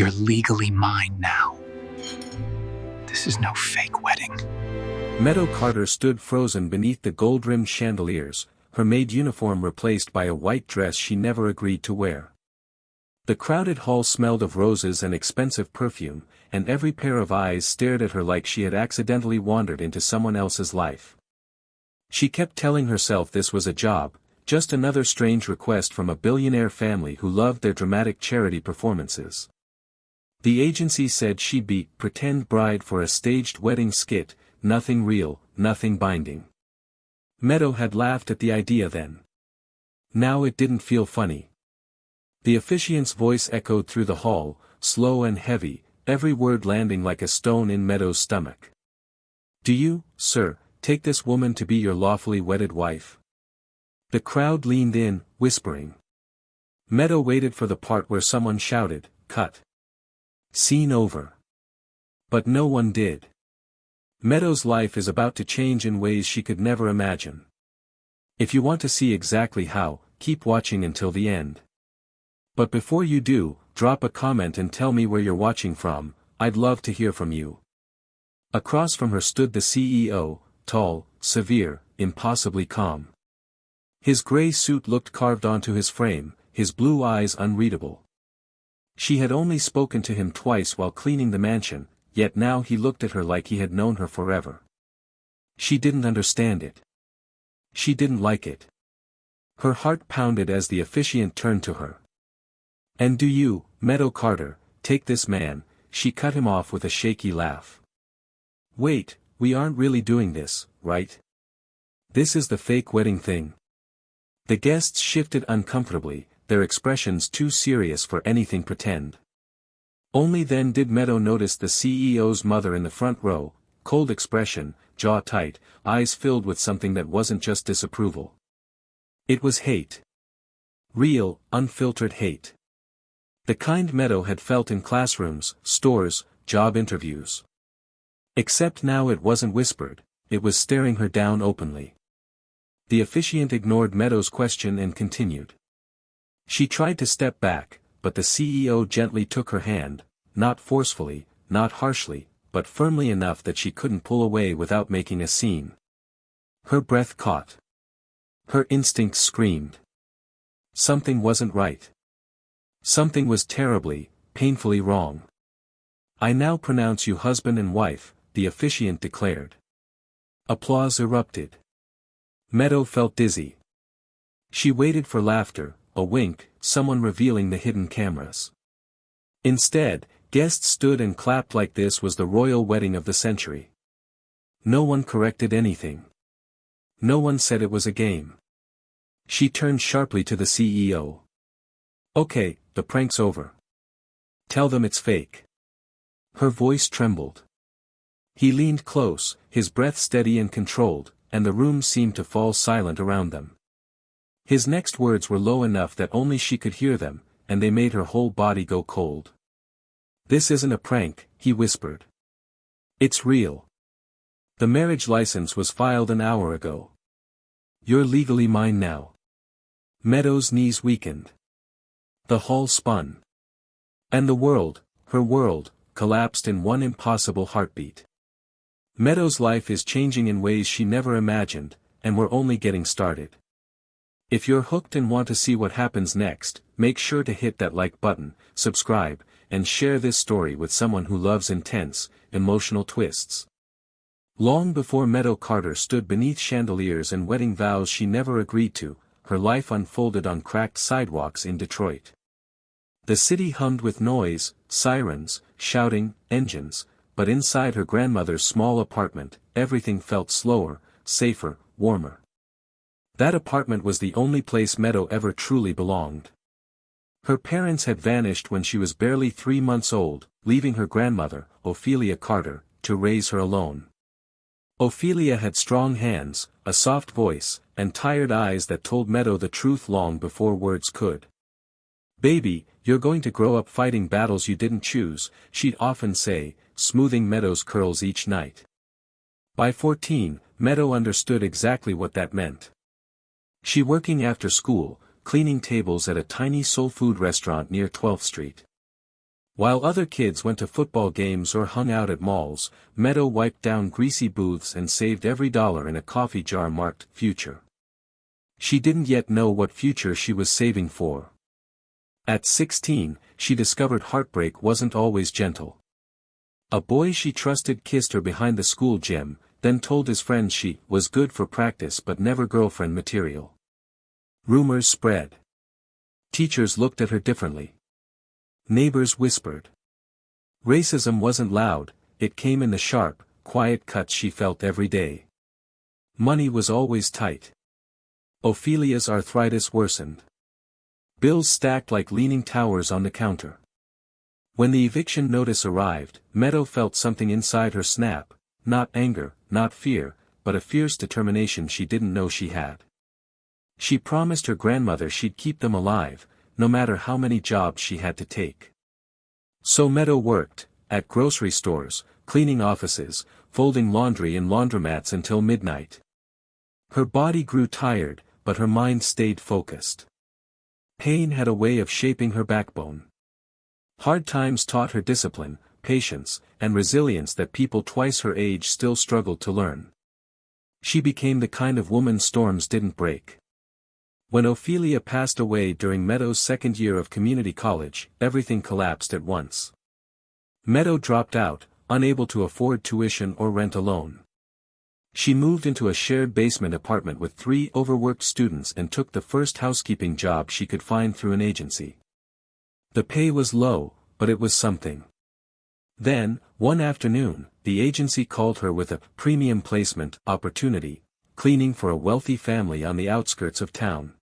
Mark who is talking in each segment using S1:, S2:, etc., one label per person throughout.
S1: You're legally mine now. This is no fake wedding.
S2: Meadow Carter stood frozen beneath the gold-rimmed chandeliers, her maid uniform replaced by a white dress she never agreed to wear. The crowded hall smelled of roses and expensive perfume, and every pair of eyes stared at her like she had accidentally wandered into someone else's life. She kept telling herself this was a job, just another strange request from a billionaire family who loved their dramatic charity performances. The agency said she'd be pretend bride for a staged wedding skit, nothing real, nothing binding. Meadow had laughed at the idea then. Now it didn't feel funny. The officiant's voice echoed through the hall, slow and heavy, every word landing like a stone in Meadow's stomach. "Do you, sir, take this woman to be your lawfully wedded wife?" The crowd leaned in, whispering. Meadow waited for the part where someone shouted, "Cut. Scene over." But no one did. Meadow's life is about to change in ways she could never imagine. If you want to see exactly how, keep watching until the end. But before you do, drop a comment and tell me where you're watching from. I'd love to hear from you. Across from her stood the CEO, tall, severe, impossibly calm. His gray suit looked carved onto his frame, his blue eyes unreadable. She had only spoken to him twice while cleaning the mansion, yet now he looked at her like he had known her forever. She didn't understand it. She didn't like it. Her heart pounded as the officiant turned to her. "And do you, Meadow Carter, take this man?" She cut him off with a shaky laugh. "Wait, we aren't really doing this, right? This is the fake wedding thing." The guests shifted uncomfortably, their expressions too serious for anything pretend. Only then did Meadow notice the CEO's mother in the front row, cold expression, jaw tight, eyes filled with something that wasn't just disapproval. It was hate. Real, unfiltered hate. The kind Meadow had felt in classrooms, stores, job interviews. Except now it wasn't whispered, it was staring her down openly. The officiant ignored Meadow's question and continued. She tried to step back, but the CEO gently took her hand, not forcefully, not harshly, but firmly enough that she couldn't pull away without making a scene. Her breath caught. Her instincts screamed. Something wasn't right. Something was terribly, painfully wrong. "I now pronounce you husband and wife," the officiant declared. Applause erupted. Meadow felt dizzy. She waited for laughter, a wink, someone revealing the hidden cameras. Instead, guests stood and clapped like this was the royal wedding of the century. No one corrected anything. No one said it was a game. She turned sharply to the CEO. "Okay, the prank's over. Tell them it's fake." Her voice trembled. He leaned close, his breath steady and controlled, and the room seemed to fall silent around them. His next words were low enough that only she could hear them, and they made her whole body go cold. "This isn't a prank," he whispered. "It's real. The marriage license was filed an hour ago. You're legally mine now." Meadow's knees weakened. The hall spun. And the world, her world, collapsed in one impossible heartbeat. Meadow's life is changing in ways she never imagined, and we're only getting started. If you're hooked and want to see what happens next, make sure to hit that like button, subscribe, and share this story with someone who loves intense, emotional twists. Long before Meadow Carter stood beneath chandeliers and wedding vows she never agreed to, her life unfolded on cracked sidewalks in Detroit. The city hummed with noise, sirens, shouting, engines, but inside her grandmother's small apartment, everything felt slower, safer, warmer. That apartment was the only place Meadow ever truly belonged. Her parents had vanished when she was barely 3 months old, leaving her grandmother, Ophelia Carter, to raise her alone. Ophelia had strong hands, a soft voice, and tired eyes that told Meadow the truth long before words could. "Baby, you're going to grow up fighting battles you didn't choose," she'd often say, smoothing Meadow's curls each night. By 14, Meadow understood exactly what that meant. She working after school, cleaning tables at a tiny soul food restaurant near 12th Street. While other kids went to football games or hung out at malls, Meadow wiped down greasy booths and saved every dollar in a coffee jar marked "Future." She didn't yet know what future she was saving for. At 16, she discovered heartbreak wasn't always gentle. A boy she trusted kissed her behind the school gym, then told his friends she was good for practice but never girlfriend material. Rumors spread. Teachers looked at her differently. Neighbors whispered. Racism wasn't loud, it came in the sharp, quiet cuts she felt every day. Money was always tight. Ophelia's arthritis worsened. Bills stacked like leaning towers on the counter. When the eviction notice arrived, Meadow felt something inside her snap, not anger, not fear, but a fierce determination she didn't know she had. She promised her grandmother she'd keep them alive, no matter how many jobs she had to take. So Meadow worked, at grocery stores, cleaning offices, folding laundry in laundromats until midnight. Her body grew tired, but her mind stayed focused. Pain had a way of shaping her backbone. Hard times taught her discipline, patience, and resilience that people twice her age still struggled to learn. She became the kind of woman storms didn't break. When Ophelia passed away during Meadow's second year of community college, everything collapsed at once. Meadow dropped out, unable to afford tuition or rent alone. She moved into a shared basement apartment with 3 overworked students and took the first housekeeping job she could find through an agency. The pay was low, but it was something. Then, one afternoon, the agency called her with a premium placement opportunity, cleaning for a wealthy family on the outskirts of town.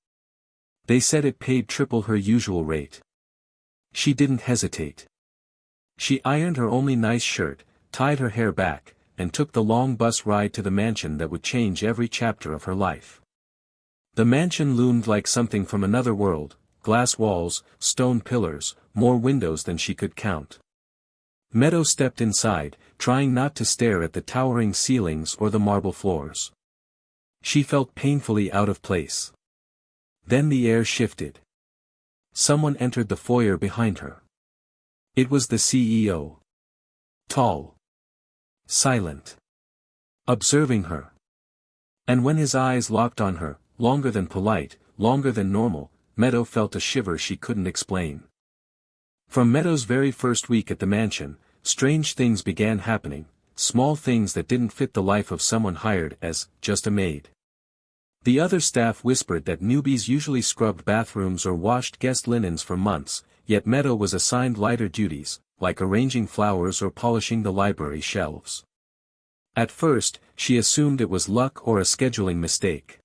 S2: They said it paid triple her usual rate. She didn't hesitate. She ironed her only nice shirt, tied her hair back, and took the long bus ride to the mansion that would change every chapter of her life. The mansion loomed like something from another world, glass walls, stone pillars, more windows than she could count. Meadow stepped inside, trying not to stare at the towering ceilings or the marble floors. She felt painfully out of place. Then the air shifted. Someone entered the foyer behind her. It was the CEO. Tall. Silent. Observing her. And when his eyes locked on her, longer than polite, longer than normal, Meadow felt a shiver she couldn't explain. From Meadow's very first week at the mansion, strange things began happening, small things that didn't fit the life of someone hired as just a maid. The other staff whispered that newbies usually scrubbed bathrooms or washed guest linens for months, yet Meadow was assigned lighter duties, like arranging flowers or polishing the library shelves. At first, she assumed it was luck or a scheduling mistake.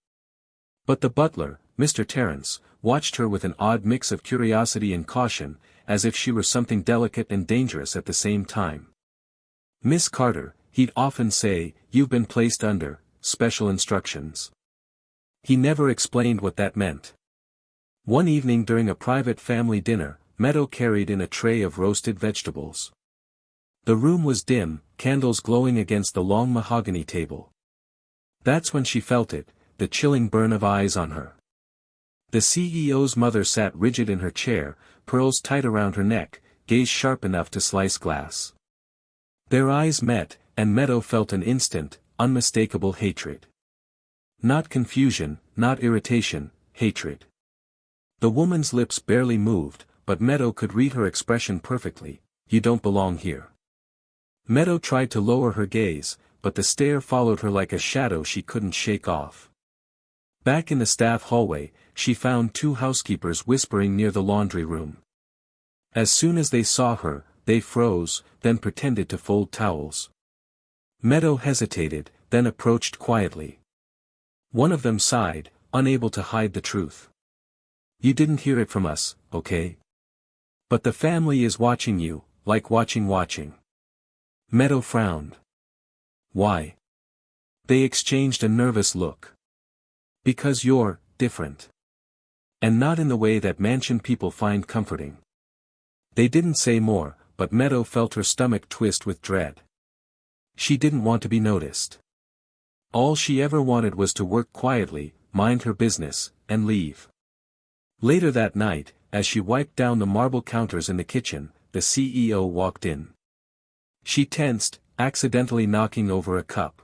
S2: But the butler, Mr. Terrence, watched her with an odd mix of curiosity and caution, as if she were something delicate and dangerous at the same time. "Miss Carter," he'd often say, "you've been placed under special instructions." He never explained what that meant. One evening during a private family dinner, Meadow carried in a tray of roasted vegetables. The room was dim, candles glowing against the long mahogany table. That's when she felt it, the chilling burn of eyes on her. The CEO's mother sat rigid in her chair, pearls tight around her neck, gaze sharp enough to slice glass. Their eyes met, and Meadow felt an instant, unmistakable hatred. Not confusion, not irritation, hatred. The woman's lips barely moved, but Meadow could read her expression perfectly. "You don't belong here." Meadow tried to lower her gaze, but the stare followed her like a shadow she couldn't shake off. Back in the staff hallway, she found 2 housekeepers whispering near the laundry room. As soon as they saw her, they froze, then pretended to fold towels. Meadow hesitated, then approached quietly. One of them sighed, unable to hide the truth. "You didn't hear it from us, okay? But the family is watching you, like watching. Meadow frowned. "Why?" They exchanged a nervous look. "Because you're different. And not in the way that mansion people find comforting." They didn't say more, but Meadow felt her stomach twist with dread. She didn't want to be noticed. All she ever wanted was to work quietly, mind her business, and leave. Later that night, as she wiped down the marble counters in the kitchen, the CEO walked in. She tensed, accidentally knocking over a cup.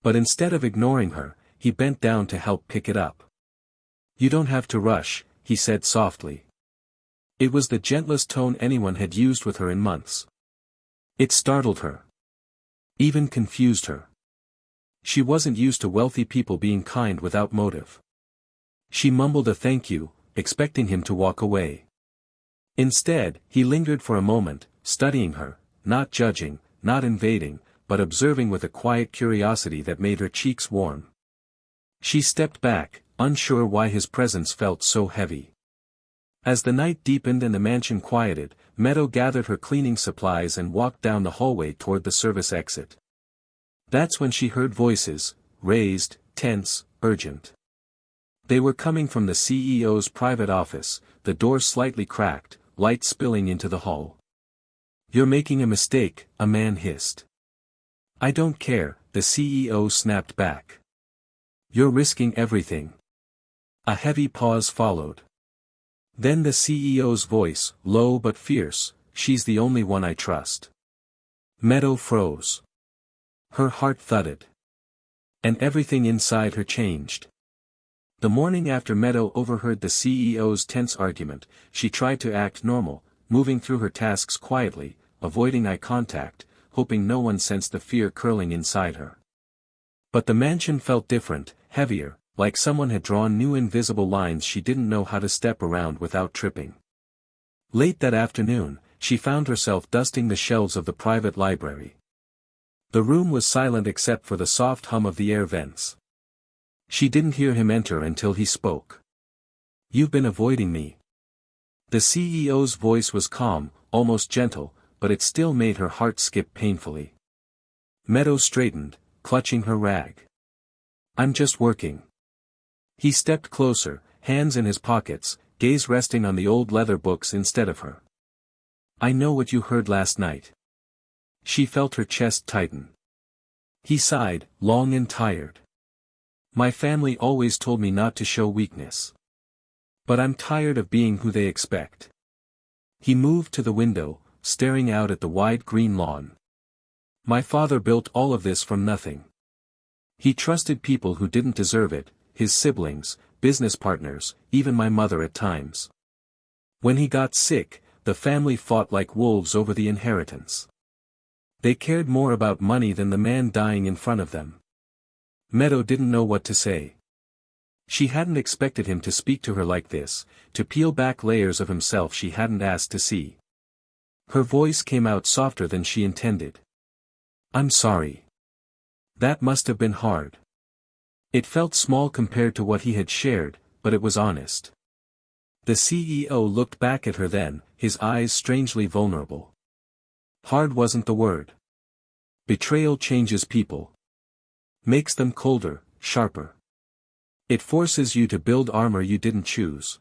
S2: But instead of ignoring her, he bent down to help pick it up. "You don't have to rush," he said softly. It was the gentlest tone anyone had used with her in months. It startled her. Even confused her. She wasn't used to wealthy people being kind without motive. She mumbled a thank you, expecting him to walk away. Instead, he lingered for a moment, studying her, not judging, not invading, but observing with a quiet curiosity that made her cheeks warm. She stepped back, unsure why his presence felt so heavy. As the night deepened and the mansion quieted, Meadow gathered her cleaning supplies and walked down the hallway toward the service exit. That's when she heard voices, raised, tense, urgent. They were coming from the CEO's private office, the door slightly cracked, light spilling into the hall. "You're making a mistake," a man hissed. "I don't care," the CEO snapped back. "You're risking everything." A heavy pause followed. Then the CEO's voice, low but fierce, "She's the only one I trust." Meadow froze. Her heart thudded. And everything inside her changed. The morning after Meadow overheard the CEO's tense argument, she tried to act normal, moving through her tasks quietly, avoiding eye contact, hoping no one sensed the fear curling inside her. But the mansion felt different, heavier, like someone had drawn new invisible lines she didn't know how to step around without tripping. Late that afternoon, she found herself dusting the shelves of the private library. The room was silent except for the soft hum of the air vents. She didn't hear him enter until he spoke. "You've been avoiding me." The CEO's voice was calm, almost gentle, but it still made her heart skip painfully. Meadow straightened, clutching her rag. "I'm just working." He stepped closer, hands in his pockets, gaze resting on the old leather books instead of her. "I know what you heard last night." She felt her chest tighten. He sighed, long and tired. "My family always told me not to show weakness. But I'm tired of being who they expect." He moved to the window, staring out at the wide green lawn. "My father built all of this from nothing. He trusted people who didn't deserve it, his siblings, business partners, even my mother at times. When he got sick, the family fought like wolves over the inheritance. They cared more about money than the man dying in front of them." Meadow didn't know what to say. She hadn't expected him to speak to her like this, to peel back layers of himself she hadn't asked to see. Her voice came out softer than she intended. "I'm sorry. That must have been hard." It felt small compared to what he had shared, but it was honest. The CEO looked back at her then, his eyes strangely vulnerable. Hard wasn't the word. Betrayal changes people. Makes them colder, sharper. It forces you to build armor you didn't choose.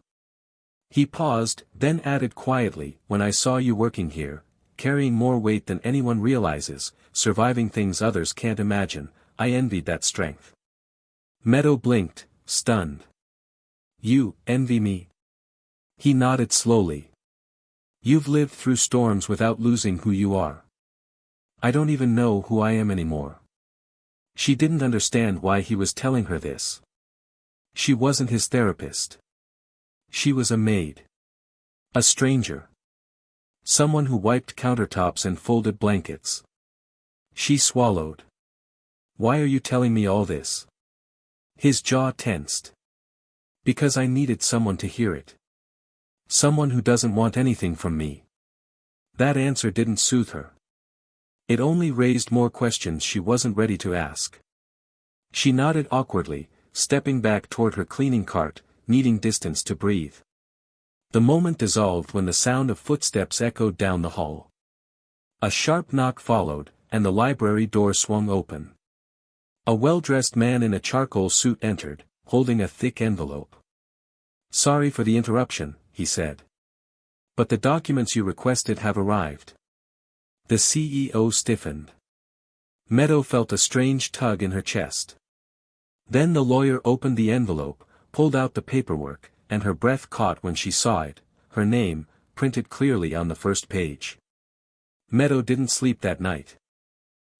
S2: He paused, then added quietly, "When I saw you working here, carrying more weight than anyone realizes, surviving things others can't imagine, I envied that strength." Meadow blinked, stunned. "You envy me?" He nodded slowly. "You've lived through storms without losing who you are." "I don't even know who I am anymore." She didn't understand why he was telling her this. She wasn't his therapist. She was a maid. A stranger. Someone who wiped countertops and folded blankets. She swallowed. "Why are you telling me all this?" His jaw tensed. "Because I needed someone to hear it. Someone who doesn't want anything from me." That answer didn't soothe her. It only raised more questions she wasn't ready to ask. She nodded awkwardly, stepping back toward her cleaning cart, needing distance to breathe. The moment dissolved when the sound of footsteps echoed down the hall. A sharp knock followed, and the library door swung open. A well-dressed man in a charcoal suit entered, holding a thick envelope. "Sorry for the interruption," he said. "But the documents you requested have arrived." The CEO stiffened. Meadow felt a strange tug in her chest. Then the lawyer opened the envelope, pulled out the paperwork, and her breath caught when she saw it, her name, printed clearly on the first page. Meadow didn't sleep that night.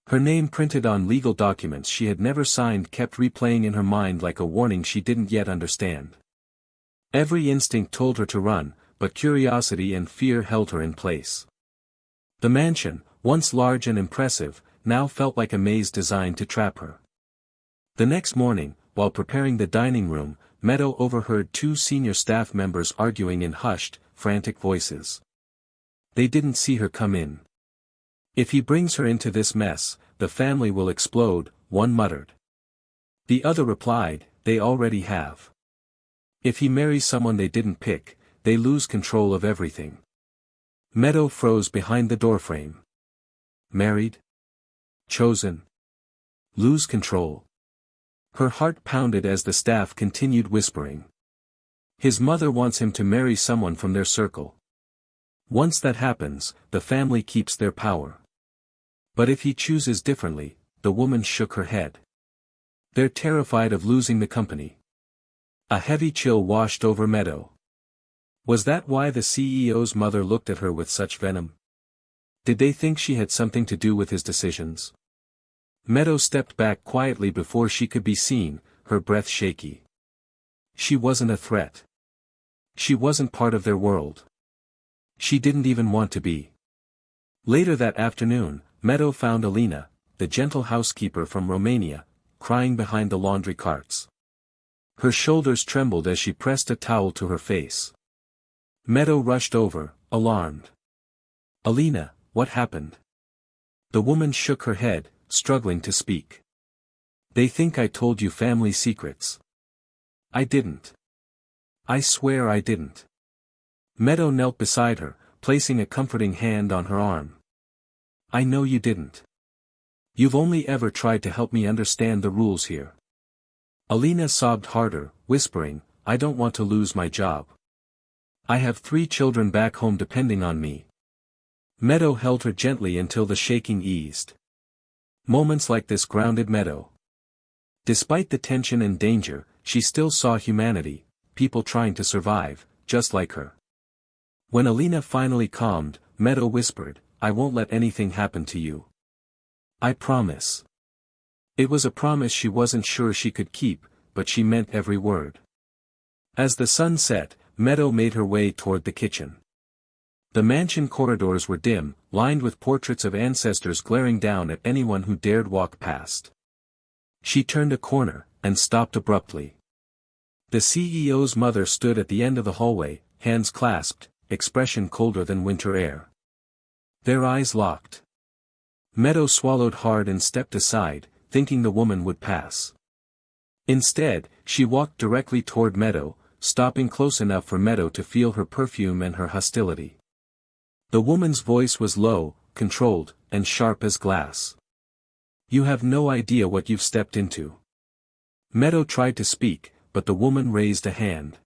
S2: Her name printed on legal documents she had never signed kept replaying in her mind like a warning she didn't yet understand. Every instinct told her to run, but curiosity and fear held her in place. The mansion, once large and impressive, now felt like a maze designed to trap her. The next morning, while preparing the dining room, Meadow overheard two senior staff members arguing in hushed, frantic voices. They didn't see her come in. "If he brings her into this mess, the family will explode," one muttered. The other replied, "They already have. If he marries someone they didn't pick, they lose control of everything." Meadow froze behind the doorframe. Married? Chosen? Lose control? Her heart pounded as the staff continued whispering. "His mother wants him to marry someone from their circle. Once that happens, the family keeps their power. But if he chooses differently," the woman shook her head. "They're terrified of losing the company." A heavy chill washed over Meadow. Was that why the CEO's mother looked at her with such venom? Did they think she had something to do with his decisions? Meadow stepped back quietly before she could be seen, her breath shaky. She wasn't a threat. She wasn't part of their world. She didn't even want to be. Later that afternoon, Meadow found Alina, the gentle housekeeper from Romania, crying behind the laundry carts. Her shoulders trembled as she pressed a towel to her face. Meadow rushed over, alarmed. "Alina, what happened?" The woman shook her head, struggling to speak. "They think I told you family secrets." "I didn't. I swear I didn't." Meadow knelt beside her, placing a comforting hand on her arm. "I know you didn't. You've only ever tried to help me understand the rules here." Alina sobbed harder, whispering, "I don't want to lose my job. I have 3 children back home depending on me." Meadow held her gently until the shaking eased. Moments like this grounded Meadow. Despite the tension and danger, she still saw humanity, people trying to survive, just like her. When Alina finally calmed, Meadow whispered, "I won't let anything happen to you. I promise." It was a promise she wasn't sure she could keep, but she meant every word. As the sun set, Meadow made her way toward the kitchen. The mansion corridors were dim, lined with portraits of ancestors glaring down at anyone who dared walk past. She turned a corner, and stopped abruptly. The CEO's mother stood at the end of the hallway, hands clasped, expression colder than winter air. Their eyes locked. Meadow swallowed hard and stepped aside, thinking the woman would pass. Instead, she walked directly toward Meadow, stopping close enough for Meadow to feel her perfume and her hostility. The woman's voice was low, controlled, and sharp as glass. "You have no idea what you've stepped into." Meadow tried to speak, but the woman raised a hand.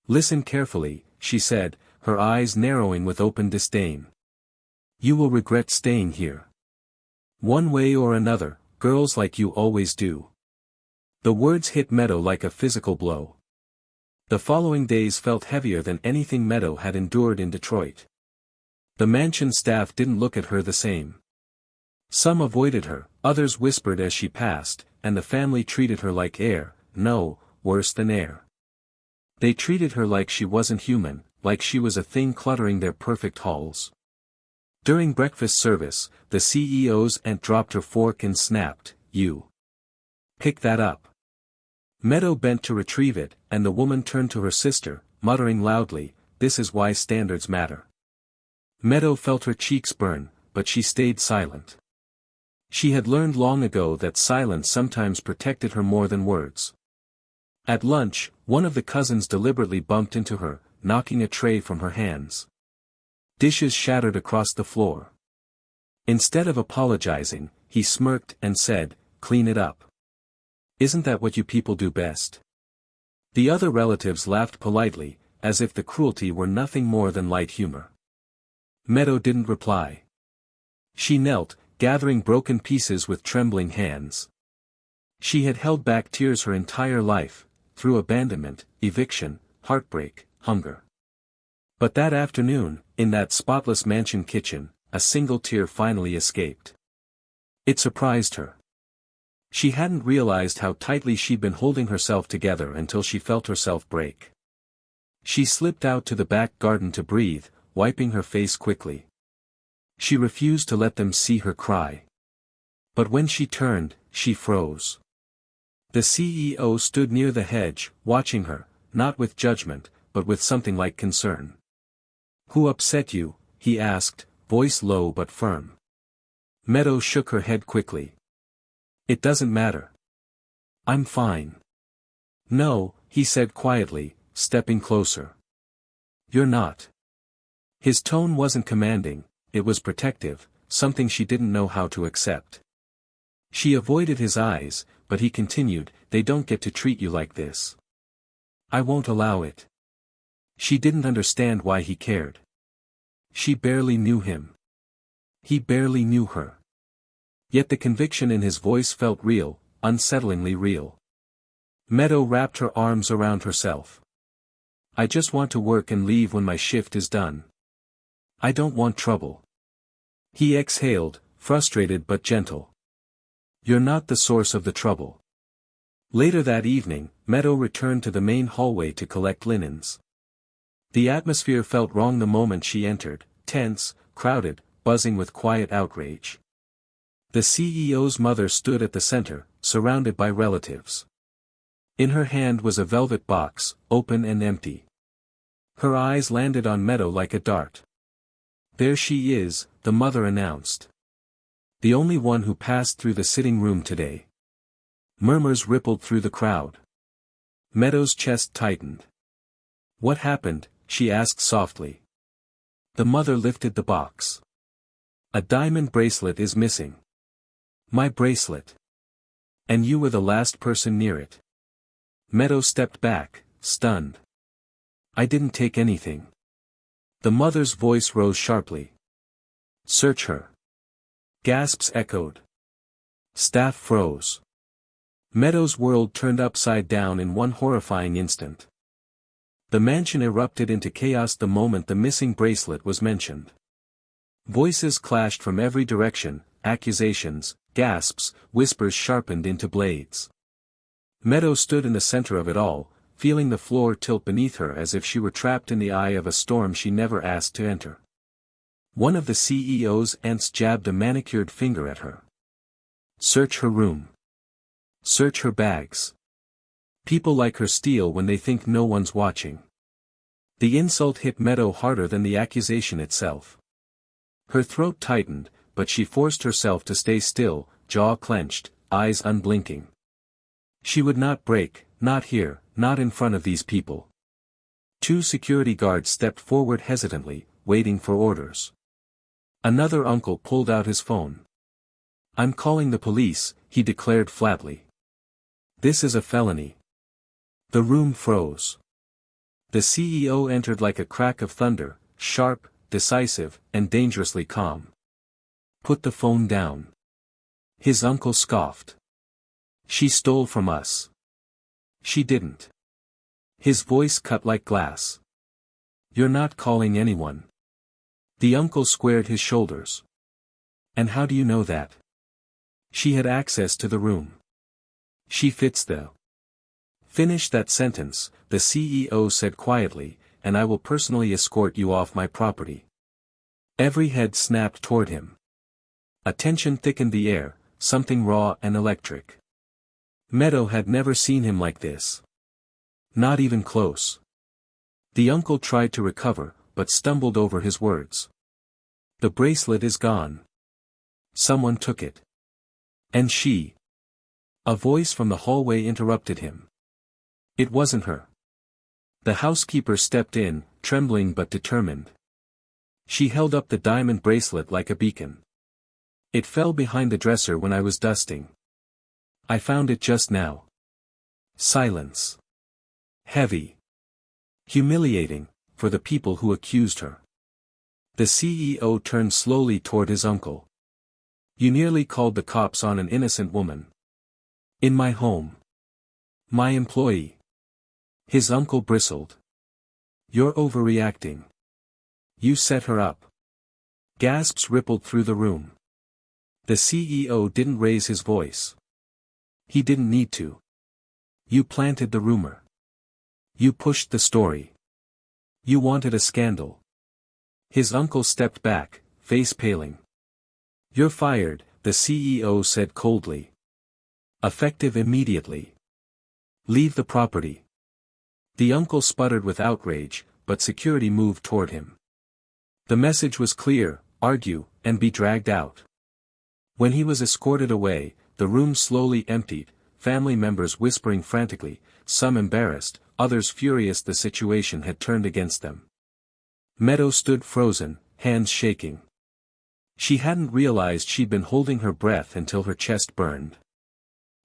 S2: "Listen carefully," she said, her eyes narrowing with open disdain. "You will regret staying here. One way or another, girls like you always do." The words hit Meadow like a physical blow. The following days felt heavier than anything Meadow had endured in Detroit. The mansion staff didn't look at her the same. Some avoided her, others whispered as she passed, and the family treated her like air, no, worse than air. They treated her like she wasn't human, like she was a thing cluttering their perfect halls. During breakfast service, the CEO's aunt dropped her fork and snapped, "You. Pick that up." Meadow bent to retrieve it, and the woman turned to her sister, muttering loudly, "This is why standards matter." Meadow felt her cheeks burn, but she stayed silent. She had learned long ago that silence sometimes protected her more than words. At lunch, one of the cousins deliberately bumped into her, knocking a tray from her hands. Dishes shattered across the floor. Instead of apologizing, he smirked and said, "Clean it up. Isn't that what you people do best?" The other relatives laughed politely, as if the cruelty were nothing more than light humor. Meadow didn't reply. She knelt, gathering broken pieces with trembling hands. She had held back tears her entire life, through abandonment, eviction, heartbreak, hunger. But that afternoon, in that spotless mansion kitchen, a single tear finally escaped. It surprised her. She hadn't realized how tightly she'd been holding herself together until she felt herself break. She slipped out to the back garden to breathe, wiping her face quickly. She refused to let them see her cry. But when she turned, she froze. The CEO stood near the hedge, watching her, not with judgment, but with something like concern. "Who upset you?" he asked, voice low but firm. Meadow shook her head quickly. "It doesn't matter. I'm fine." "No," he said quietly, stepping closer. "You're not." His tone wasn't commanding, it was protective, something she didn't know how to accept. She avoided his eyes, but he continued, "They don't get to treat you like this. I won't allow it." She didn't understand why he cared. She barely knew him. He barely knew her. Yet the conviction in his voice felt real, unsettlingly real. Meadow wrapped her arms around herself. "I just want to work and leave when my shift is done. I don't want trouble." He exhaled, frustrated but gentle. "You're not the source of the trouble." Later that evening, Meadow returned to the main hallway to collect linens. The atmosphere felt wrong the moment she entered, tense, crowded, buzzing with quiet outrage. The CEO's mother stood at the center, surrounded by relatives. In her hand was a velvet box, open and empty. Her eyes landed on Meadow like a dart. "There she is," the mother announced. "The only one who passed through the sitting room today." Murmurs rippled through the crowd. Meadow's chest tightened. "What happened?" she asked softly. The mother lifted the box. "A diamond bracelet is missing." "My bracelet. And you were the last person near it." Meadow stepped back, stunned. "I didn't take anything." The mother's voice rose sharply. "Search her." Gasps echoed. Staff froze. Meadow's world turned upside down in one horrifying instant. The mansion erupted into chaos the moment the missing bracelet was mentioned. Voices clashed from every direction, accusations, gasps, whispers sharpened into blades. Meadow stood in the center of it all, feeling the floor tilt beneath her as if she were trapped in the eye of a storm she never asked to enter. One of the CEO's aunts jabbed a manicured finger at her. "Search her room. Search her bags. People like her steal when they think no one's watching." The insult hit Meadow harder than the accusation itself. Her throat tightened, but she forced herself to stay still, jaw clenched, eyes unblinking. She would not break, not here, not in front of these people. Two security guards stepped forward hesitantly, waiting for orders. Another uncle pulled out his phone. "I'm calling the police," he declared flatly. "This is a felony." The room froze. The CEO entered like a crack of thunder, sharp, decisive, and dangerously calm. "Put the phone down." His uncle scoffed. "She stole from us." "She didn't." His voice cut like glass. "You're not calling anyone." The uncle squared his shoulders. "And how do you know that?" "She had access to the room." "She fits the..." "Finish that sentence," the CEO said quietly, "and I will personally escort you off my property." Every head snapped toward him. A tension thickened the air, something raw and electric. Meadow had never seen him like this. Not even close. The uncle tried to recover, but stumbled over his words. "The bracelet is gone. Someone took it. And she..." A voice from the hallway interrupted him. "It wasn't her." The housekeeper stepped in, trembling but determined. She held up the diamond bracelet like a beacon. "It fell behind the dresser when I was dusting. I found it just now." Silence. Heavy. Humiliating, for the people who accused her. The CEO turned slowly toward his uncle. "You nearly called the cops on an innocent woman. In my home. My employee." His uncle bristled. "You're overreacting." You set her up. Gasps rippled through the room. The CEO didn't raise his voice. He didn't need to. You planted the rumor. You pushed the story. You wanted a scandal. His uncle stepped back, face paling. You're fired, the CEO said coldly. Effective immediately. Leave the property. The uncle sputtered with outrage, but security moved toward him. The message was clear: argue, and be dragged out. When he was escorted away, the room slowly emptied, family members whispering frantically, some embarrassed, others furious the situation had turned against them. Meadow stood frozen, hands shaking. She hadn't realized she'd been holding her breath until her chest burned.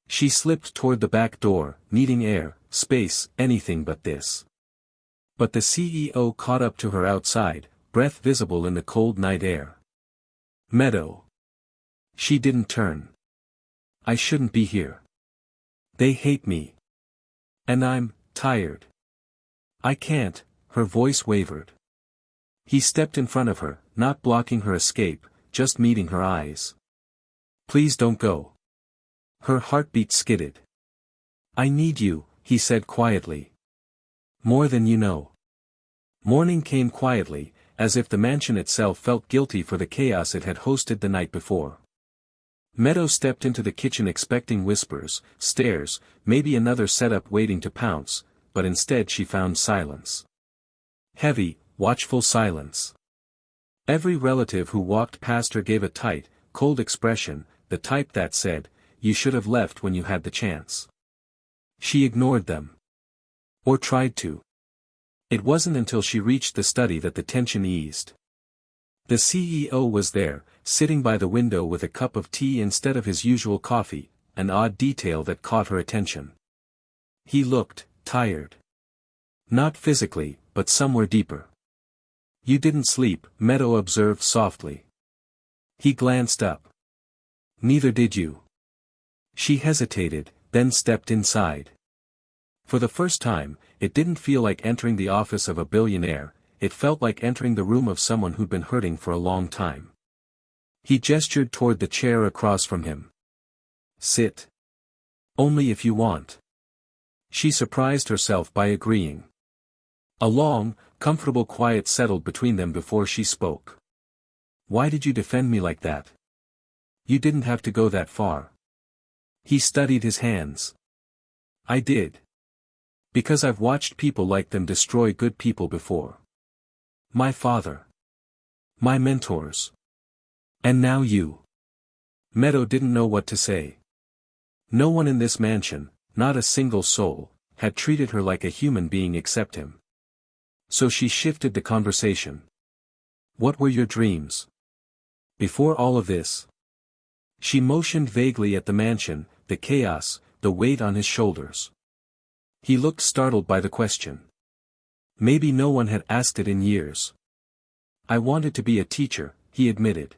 S2: She slipped toward the back door, needing air, space, anything but this. But the CEO caught up to her outside, breath visible in the cold night air. Meadow. She didn't turn. I shouldn't be here. They hate me. And I'm tired. I can't, her voice wavered. He stepped in front of her, not blocking her escape, just meeting her eyes. Please don't go. Her heartbeat skidded. I need you, he said quietly. More than you know. Morning came quietly, as if the mansion itself felt guilty for the chaos it had hosted the night before. Meadow stepped into the kitchen expecting whispers, stares, maybe another setup waiting to pounce, but instead she found silence. Heavy, watchful silence. Every relative who walked past her gave a tight, cold expression, the type that said, "You should have left when you had the chance." She ignored them. Or tried to. It wasn't until she reached the study that the tension eased. The CEO was there, sitting by the window with a cup of tea instead of his usual coffee, an odd detail that caught her attention. He looked tired. Not physically, but somewhere deeper. You didn't sleep, Meadow observed softly. He glanced up. Neither did you. She hesitated, then stepped inside. For the first time, it didn't feel like entering the office of a billionaire, it felt like entering the room of someone who'd been hurting for a long time. He gestured toward the chair across from him. Sit. Only if you want. She surprised herself by agreeing. A long, comfortable quiet settled between them before she spoke. Why did you defend me like that? You didn't have to go that far. He studied his hands. I did. Because I've watched people like them destroy good people before. My father. My mentors. And now you. Meadow didn't know what to say. No one in this mansion, not a single soul, had treated her like a human being except him. So she shifted the conversation. What were your dreams? Before all of this? She motioned vaguely at the mansion, the chaos, the weight on his shoulders. He looked startled by the question. Maybe no one had asked it in years. I wanted to be a teacher, he admitted.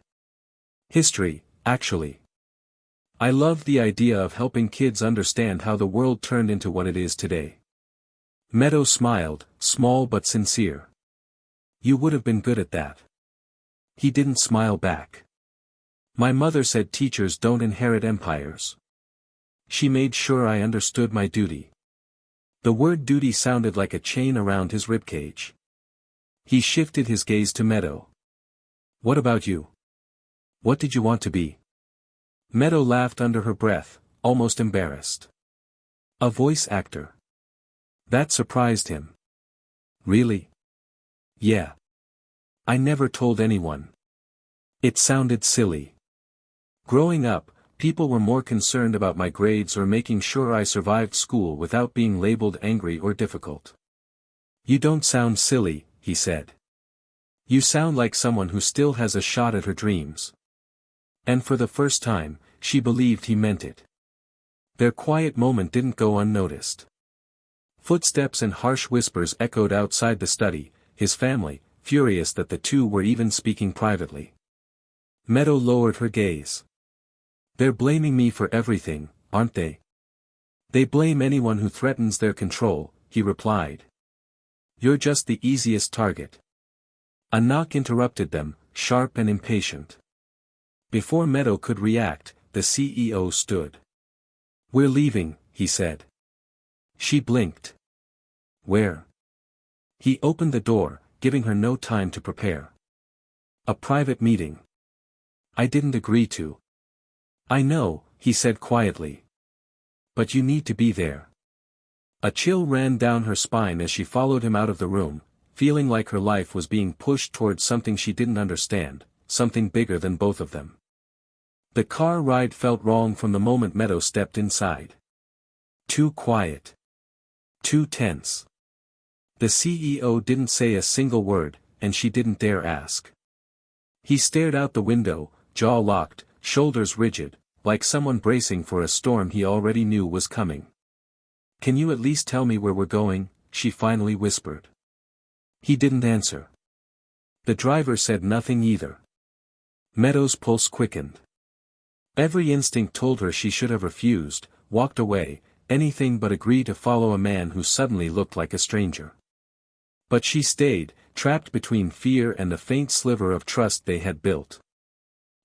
S2: History, actually. I loved the idea of helping kids understand how the world turned into what it is today. Meadow smiled, small but sincere. You would have been good at that. He didn't smile back. My mother said teachers don't inherit empires. She made sure I understood my duty. The word duty sounded like a chain around his ribcage. He shifted his gaze to Meadow. What about you? What did you want to be? Meadow laughed under her breath, almost embarrassed. A voice actor. That surprised him. Really? Yeah. I never told anyone. It sounded silly. Growing up, people were more concerned about my grades or making sure I survived school without being labeled angry or difficult. You don't sound silly, he said. You sound like someone who still has a shot at her dreams. And for the first time, she believed he meant it. Their quiet moment didn't go unnoticed. Footsteps and harsh whispers echoed outside the study, his family, furious that the two were even speaking privately. Meadow lowered her gaze. They're blaming me for everything, aren't they? They blame anyone who threatens their control, he replied. You're just the easiest target. A knock interrupted them, sharp and impatient. Before Meadow could react, the CEO stood. "We're leaving," he said. She blinked. "Where?" He opened the door, giving her no time to prepare. "A private meeting." "I didn't agree to." "I know," he said quietly. "But you need to be there." A chill ran down her spine as she followed him out of the room, feeling like her life was being pushed towards something she didn't understand, something bigger than both of them. The car ride felt wrong from the moment Meadow stepped inside. Too quiet. Too tense. The CEO didn't say a single word, and she didn't dare ask. He stared out the window, jaw locked, shoulders rigid, like someone bracing for a storm he already knew was coming. "Can you at least tell me where we're going?" she finally whispered. He didn't answer. The driver said nothing either. Meadow's pulse quickened. Every instinct told her she should have refused, walked away, anything but agree to follow a man who suddenly looked like a stranger. But she stayed, trapped between fear and the faint sliver of trust they had built.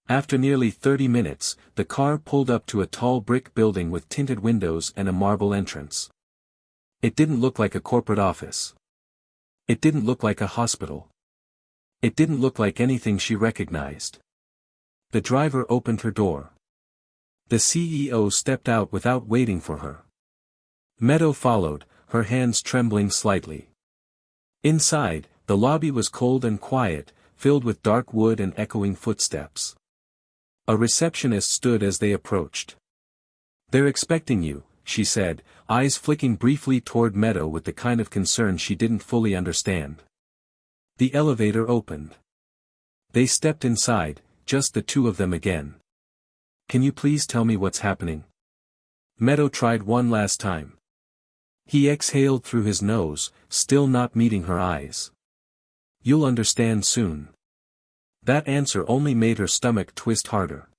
S2: After nearly 30 minutes, the car pulled up to a tall brick building with tinted windows and a marble entrance. It didn't look like a corporate office. It didn't look like a hospital. It didn't look like anything she recognized. The driver opened her door. The CEO stepped out without waiting for her. Meadow followed, her hands trembling slightly. Inside, the lobby was cold and quiet, filled with dark wood and echoing footsteps. A receptionist stood as they approached. "They're expecting you," she said, eyes flicking briefly toward Meadow with the kind of concern she didn't fully understand. The elevator opened. They stepped inside, just the two of them again. "Can you please tell me what's happening?" Meadow tried one last time. He exhaled through his nose, still not meeting her eyes. "You'll understand soon." That answer only made her stomach twist harder.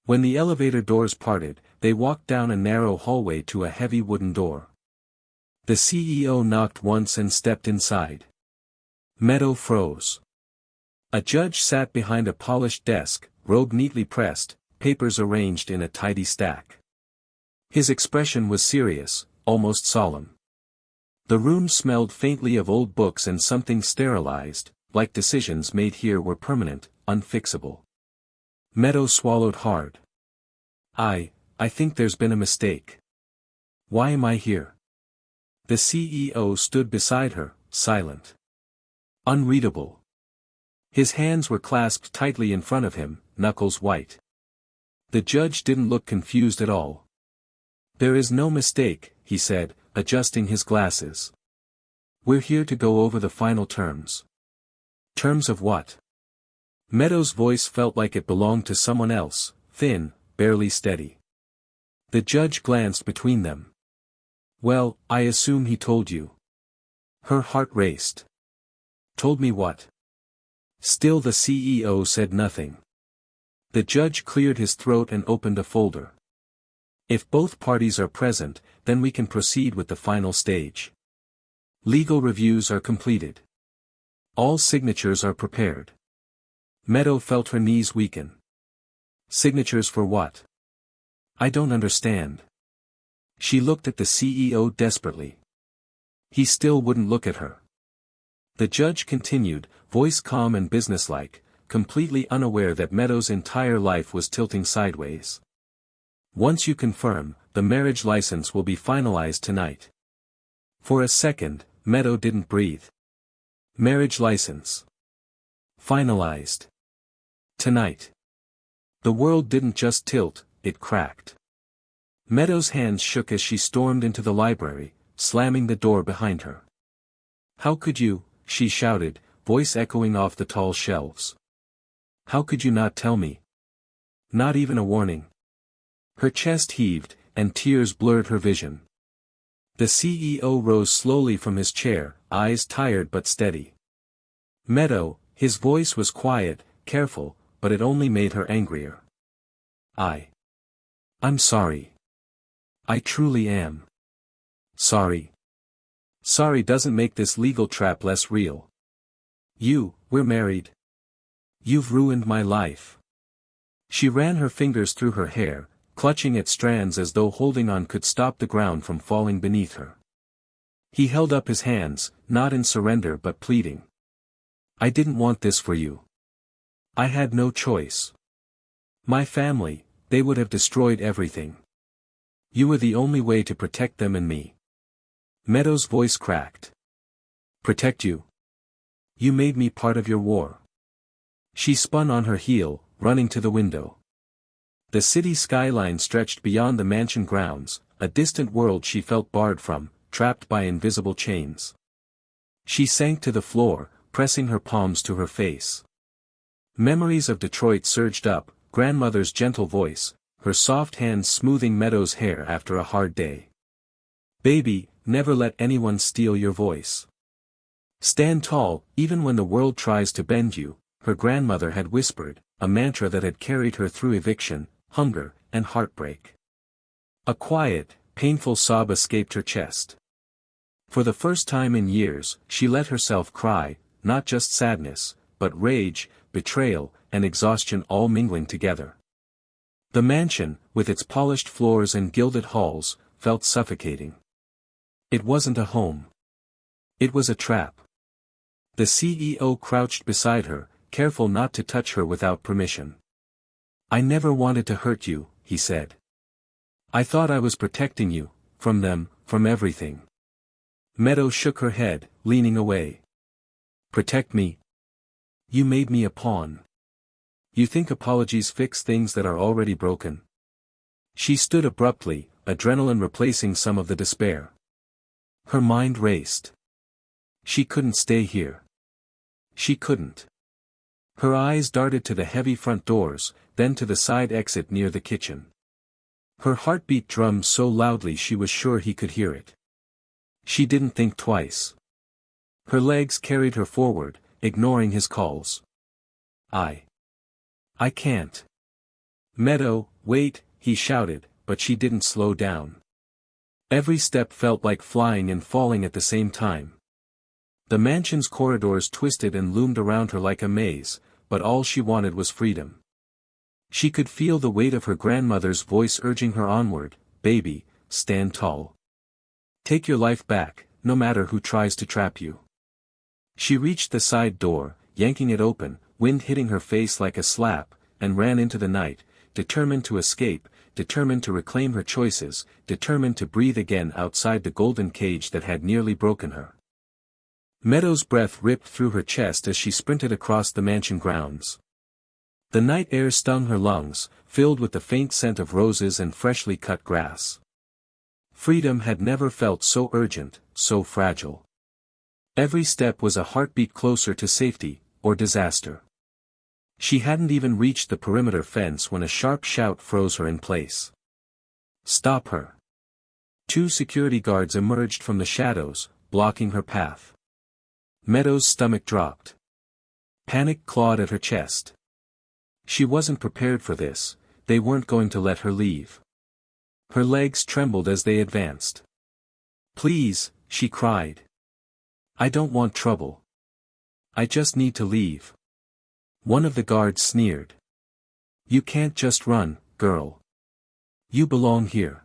S2: When the elevator doors parted, they walked down a narrow hallway to a heavy wooden door. The CEO knocked once and stepped inside. Meadow froze. A judge sat behind a polished desk, robe neatly pressed, papers arranged in a tidy stack. His expression was serious, almost solemn. The room smelled faintly of old books and something sterilized, like decisions made here were permanent, unfixable. Meadow swallowed hard. I think there's been a mistake. Why am I here?" The CEO stood beside her, silent. Unreadable. His hands were clasped tightly in front of him, knuckles white. The judge didn't look confused at all. "There is no mistake," he said, adjusting his glasses. "We're here to go over the final terms." "Terms of what?" Meadow's voice felt like it belonged to someone else, thin, barely steady. The judge glanced between them. "Well, I assume he told you." Her heart raced. "Told me what?" Still the CEO said nothing. The judge cleared his throat and opened a folder. "If both parties are present, then we can proceed with the final stage. Legal reviews are completed. All signatures are prepared." Meadow felt her knees weaken. "Signatures for what?" "I don't understand." She looked at the CEO desperately. He still wouldn't look at her. The judge continued, voice calm and businesslike, completely unaware that Meadow's entire life was tilting sideways. "Once you confirm, the marriage license will be finalized tonight." For a second, Meadow didn't breathe. Marriage license. Finalized. Tonight. The world didn't just tilt, it cracked. Meadow's hands shook as she stormed into the library, slamming the door behind her. "How could you?" she shouted, voice echoing off the tall shelves. "How could you not tell me? Not even a warning?" Her chest heaved, and tears blurred her vision. The CEO rose slowly from his chair, eyes tired but steady. "Meadow," his voice was quiet, careful, but it only made her angrier. I'm sorry. I truly am. Sorry. Sorry doesn't make this legal trap less real. You we're married. You've ruined my life. She ran her fingers through her hair, clutching at strands as though holding on could stop the ground from falling beneath her. He held up his hands, not in surrender but pleading. I didn't want this for you. I had no choice. My family, they would have destroyed everything. You were the only way to protect them and me. Meadows' voice cracked. Protect you? You made me part of your war. She spun on her heel, running to the window. The city skyline stretched beyond the mansion grounds, a distant world she felt barred from, trapped by invisible chains. She sank to the floor, pressing her palms to her face. Memories of Detroit surged up, grandmother's gentle voice, her soft hands smoothing Meadows' hair after a hard day. Baby, never let anyone steal your voice. Stand tall, even when the world tries to bend you, her grandmother had whispered, a mantra that had carried her through eviction, hunger, and heartbreak. A quiet, painful sob escaped her chest. For the first time in years, she let herself cry, not just sadness, but rage, betrayal, and exhaustion all mingling together. The mansion, with its polished floors and gilded halls, felt suffocating. It wasn't a home. It was a trap. The CEO crouched beside her, careful not to touch her without permission. I never wanted to hurt you, he said. I thought I was protecting you, from them, from everything. Meadows shook her head, leaning away. Protect me? You made me a pawn. You think apologies fix things that are already broken? She stood abruptly, adrenaline replacing some of the despair. Her mind raced. She couldn't stay here. She couldn't. Her eyes darted to the heavy front doors, then to the side exit near the kitchen. Her heartbeat drummed so loudly she was sure he could hear it. She didn't think twice. Her legs carried her forward, ignoring his calls. I can't. Meadow, wait, he shouted, but she didn't slow down. Every step felt like flying and falling at the same time. The mansion's corridors twisted and loomed around her like a maze, but all she wanted was freedom. She could feel the weight of her grandmother's voice urging her onward, baby, stand tall. Take your life back, no matter who tries to trap you. She reached the side door, yanking it open, wind hitting her face like a slap, and ran into the night, determined to escape, determined to reclaim her choices, determined to breathe again outside the golden cage that had nearly broken her. Meadows' breath ripped through her chest as she sprinted across the mansion grounds. The night air stung her lungs, filled with the faint scent of roses and freshly cut grass. Freedom had never felt so urgent, so fragile. Every step was a heartbeat closer to safety, or disaster. She hadn't even reached the perimeter fence when a sharp shout froze her in place. Stop her. Two security guards emerged from the shadows, blocking her path. Meadows' stomach dropped. Panic clawed at her chest. She wasn't prepared for this, they weren't going to let her leave. Her legs trembled as they advanced. Please, she cried. I don't want trouble. I just need to leave. One of the guards sneered. You can't just run, girl. You belong here.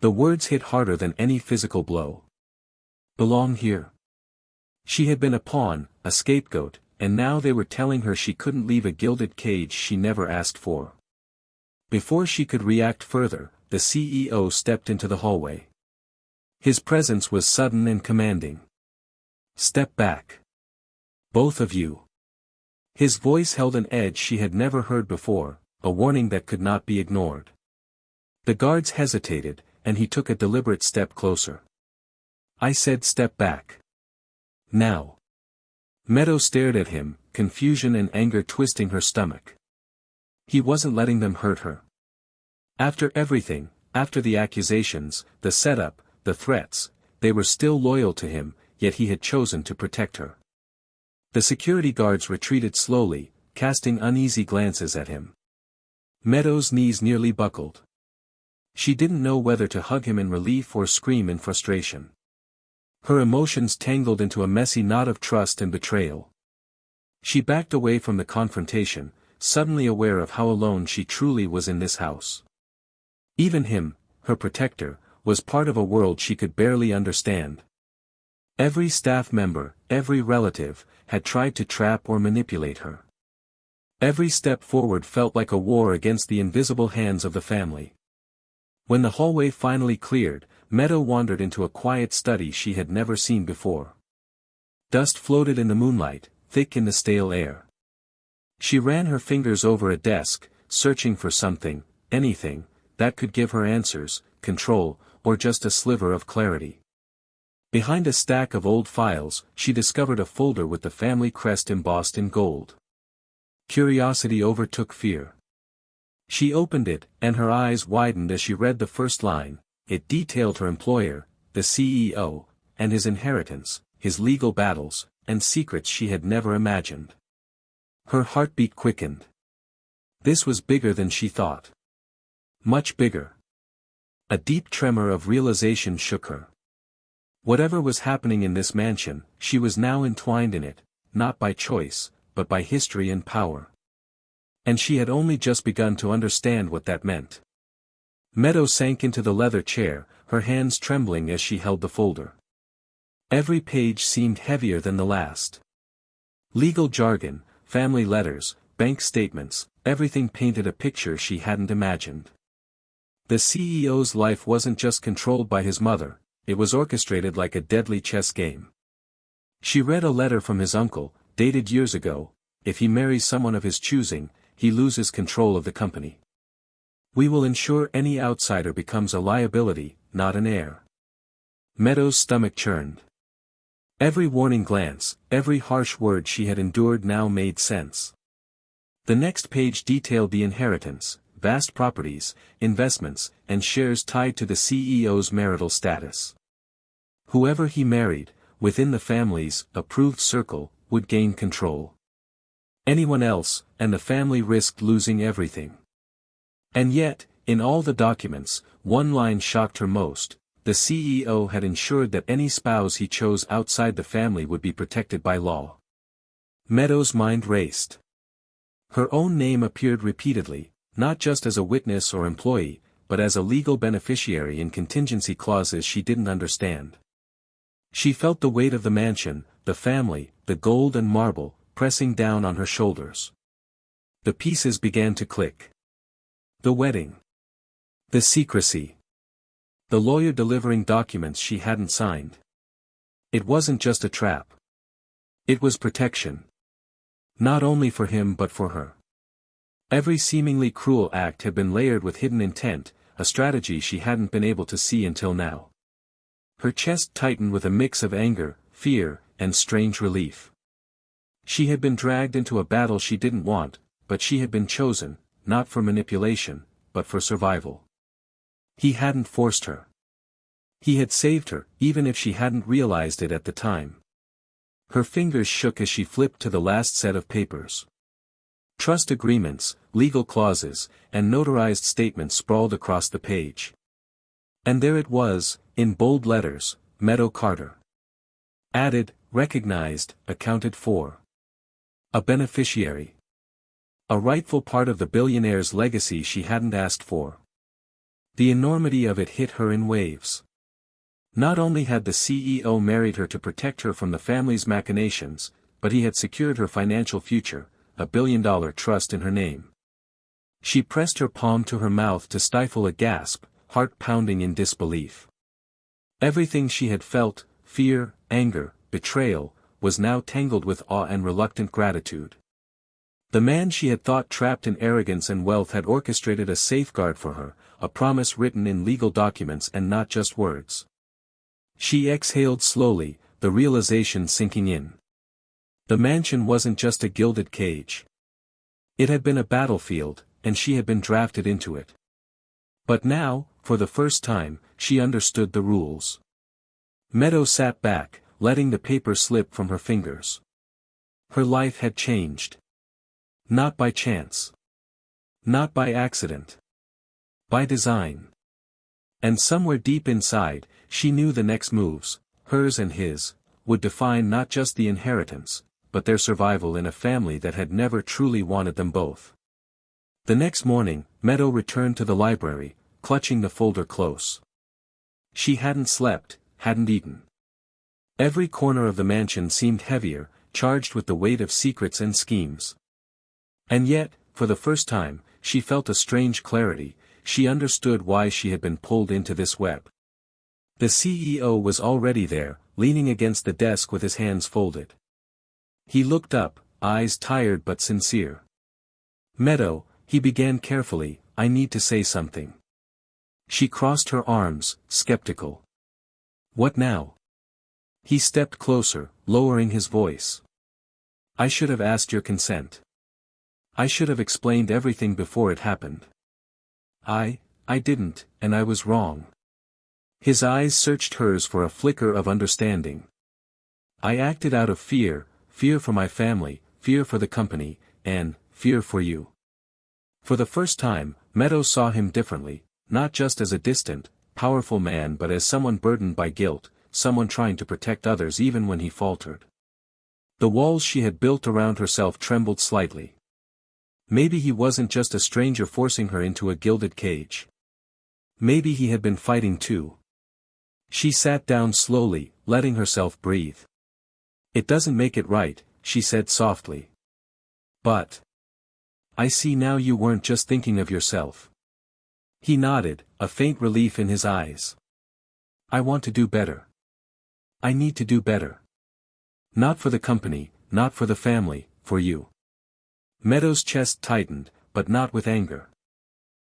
S2: The words hit harder than any physical blow. Belong here. She had been a pawn, a scapegoat, and now they were telling her she couldn't leave a gilded cage she never asked for. Before she could react further, the CEO stepped into the hallway. His presence was sudden and commanding. Step back. Both of you. His voice held an edge she had never heard before, a warning that could not be ignored. The guards hesitated, and he took a deliberate step closer. I said step back. Now. Meadows stared at him, confusion and anger twisting her stomach. He wasn't letting them hurt her. After everything, after the accusations, the setup, the threats, they were still loyal to him, yet he had chosen to protect her. The security guards retreated slowly, casting uneasy glances at him. Meadows' knees nearly buckled. She didn't know whether to hug him in relief or scream in frustration. Her emotions tangled into a messy knot of trust and betrayal. She backed away from the confrontation, suddenly aware of how alone she truly was in this house. Even him, her protector, was part of a world she could barely understand. Every staff member, every relative, had tried to trap or manipulate her. Every step forward felt like a war against the invisible hands of the family. When the hallway finally cleared, Meadow wandered into a quiet study she had never seen before. Dust floated in the moonlight, thick in the stale air. She ran her fingers over a desk, searching for something, anything, that could give her answers, control, or just a sliver of clarity. Behind a stack of old files, she discovered a folder with the family crest embossed in gold. Curiosity overtook fear. She opened it, and her eyes widened as she read the first line. It detailed her employer, the CEO, and his inheritance, his legal battles, and secrets she had never imagined. Her heartbeat quickened. This was bigger than she thought. Much bigger. A deep tremor of realization shook her. Whatever was happening in this mansion, she was now entwined in it, not by choice, but by history and power. And she had only just begun to understand what that meant. Meadow sank into the leather chair, her hands trembling as she held the folder. Every page seemed heavier than the last. Legal jargon, family letters, bank statements, everything painted a picture she hadn't imagined. The CEO's life wasn't just controlled by his mother, it was orchestrated like a deadly chess game. She read a letter from his uncle, dated years ago. If he marries someone of his choosing, he loses control of the company. We will ensure any outsider becomes a liability, not an heir. Meadow's stomach churned. Every warning glance, every harsh word she had endured now made sense. The next page detailed the inheritance, vast properties, investments, and shares tied to the CEO's marital status. Whoever he married, within the family's approved circle, would gain control. Anyone else, and the family risked losing everything. And yet, in all the documents, one line shocked her most. The CEO had ensured that any spouse he chose outside the family would be protected by law. Meadow's mind raced. Her own name appeared repeatedly, not just as a witness or employee, but as a legal beneficiary in contingency clauses she didn't understand. She felt the weight of the mansion, the family, the gold and marble, pressing down on her shoulders. The pieces began to click. The wedding. The secrecy. The lawyer delivering documents she hadn't signed. It wasn't just a trap. It was protection. Not only for him but for her. Every seemingly cruel act had been layered with hidden intent, a strategy she hadn't been able to see until now. Her chest tightened with a mix of anger, fear, and strange relief. She had been dragged into a battle she didn't want, but she had been chosen, not for manipulation, but for survival. He hadn't forced her. He had saved her, even if she hadn't realized it at the time. Her fingers shook as she flipped to the last set of papers. Trust agreements, legal clauses, and notarized statements sprawled across the page. And there it was, in bold letters, Meadow Carter. Added, recognized, accounted for. A beneficiary. A rightful part of the billionaire's legacy she hadn't asked for. The enormity of it hit her in waves. Not only had the CEO married her to protect her from the family's machinations, but he had secured her financial future, a billion-dollar trust in her name. She pressed her palm to her mouth to stifle a gasp, heart pounding in disbelief. Everything she had felt, fear, anger, betrayal, was now tangled with awe and reluctant gratitude. The man she had thought trapped in arrogance and wealth had orchestrated a safeguard for her, a promise written in legal documents and not just words. She exhaled slowly, the realization sinking in. The mansion wasn't just a gilded cage. It had been a battlefield, and she had been drafted into it. But now, for the first time, she understood the rules. Meadow sat back, letting the paper slip from her fingers. Her life had changed. Not by chance. Not by accident. By design. And somewhere deep inside, she knew the next moves, hers and his, would define not just the inheritance, but their survival in a family that had never truly wanted them both. The next morning, Meadow returned to the library, clutching the folder close. She hadn't slept, hadn't eaten. Every corner of the mansion seemed heavier, charged with the weight of secrets and schemes. And yet, for the first time, she felt a strange clarity. She understood why she had been pulled into this web. The CEO was already there, leaning against the desk with his hands folded. He looked up, eyes tired but sincere. "Meadow," he began carefully, "I need to say something." She crossed her arms, skeptical. "What now?" He stepped closer, lowering his voice. "I should have asked your consent. I should have explained everything before it happened. I didn't, and I was wrong." His eyes searched hers for a flicker of understanding. "I acted out of fear for my family, fear for the company, and fear for you." For the first time, Meadow saw him differently, not just as a distant, powerful man but as someone burdened by guilt, someone trying to protect others even when he faltered. The walls she had built around herself trembled slightly. Maybe he wasn't just a stranger forcing her into a gilded cage. Maybe he had been fighting too. She sat down slowly, letting herself breathe. "It doesn't make it right," she said softly. "But I see now you weren't just thinking of yourself." He nodded, a faint relief in his eyes. "I want to do better. I need to do better. Not for the company, not for the family, for you." Meadow's chest tightened, but not with anger.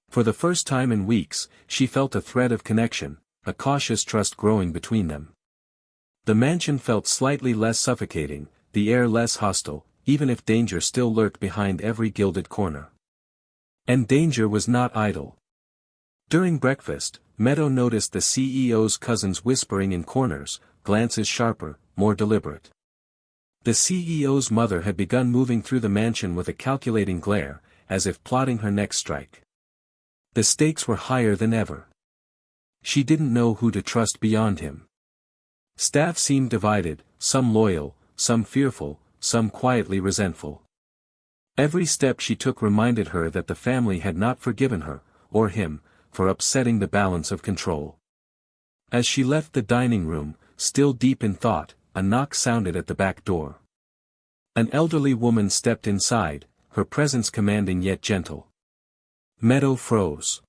S2: For the first time in weeks, she felt a thread of connection, a cautious trust growing between them. The mansion felt slightly less suffocating, the air less hostile, even if danger still lurked behind every gilded corner. And danger was not idle. During breakfast, Meadow noticed the CEO's cousins whispering in corners, glances sharper, more deliberate. The CEO's mother had begun moving through the mansion with a calculating glare, as if plotting her next strike. The stakes were higher than ever. She didn't know who to trust beyond him. Staff seemed divided, some loyal, some fearful, some quietly resentful. Every step she took reminded her that the family had not forgiven her, or him, for upsetting the balance of control. As she left the dining room, still deep in thought, a knock sounded at the back door. An elderly woman stepped inside, her presence commanding yet gentle. Meadow froze.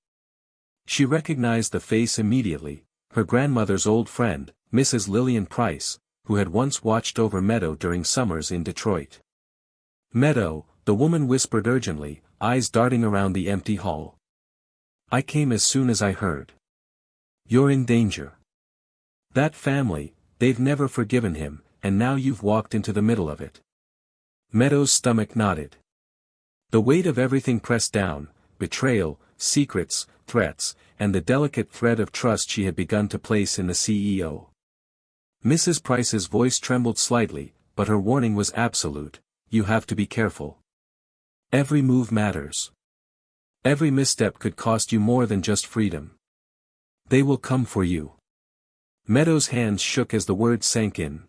S2: She recognized the face immediately, her grandmother's old friend, Mrs. Lillian Price, who had once watched over Meadow during summers in Detroit. "Meadow," the woman whispered urgently, eyes darting around the empty hall. "I came as soon as I heard. You're in danger. That family, they've never forgiven him, and now you've walked into the middle of it." Meadow's stomach nodded. The weight of everything pressed down, betrayal, secrets, threats, and the delicate thread of trust she had begun to place in the CEO. Mrs. Price's voice trembled slightly, but her warning was absolute: "You have to be careful. Every move matters. Every misstep could cost you more than just freedom. They will come for you." Meadow's hands shook as the words sank in.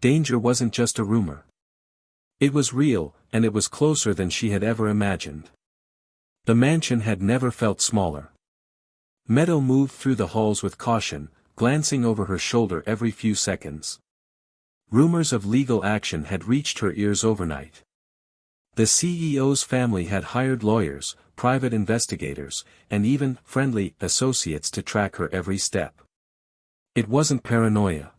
S2: Danger wasn't just a rumor. It was real, and it was closer than she had ever imagined. The mansion had never felt smaller. Meadow moved through the halls with caution, glancing over her shoulder every few seconds. Rumors of legal action had reached her ears overnight. The CEO's family had hired lawyers, private investigators, and even friendly associates to track her every step. It wasn't paranoia.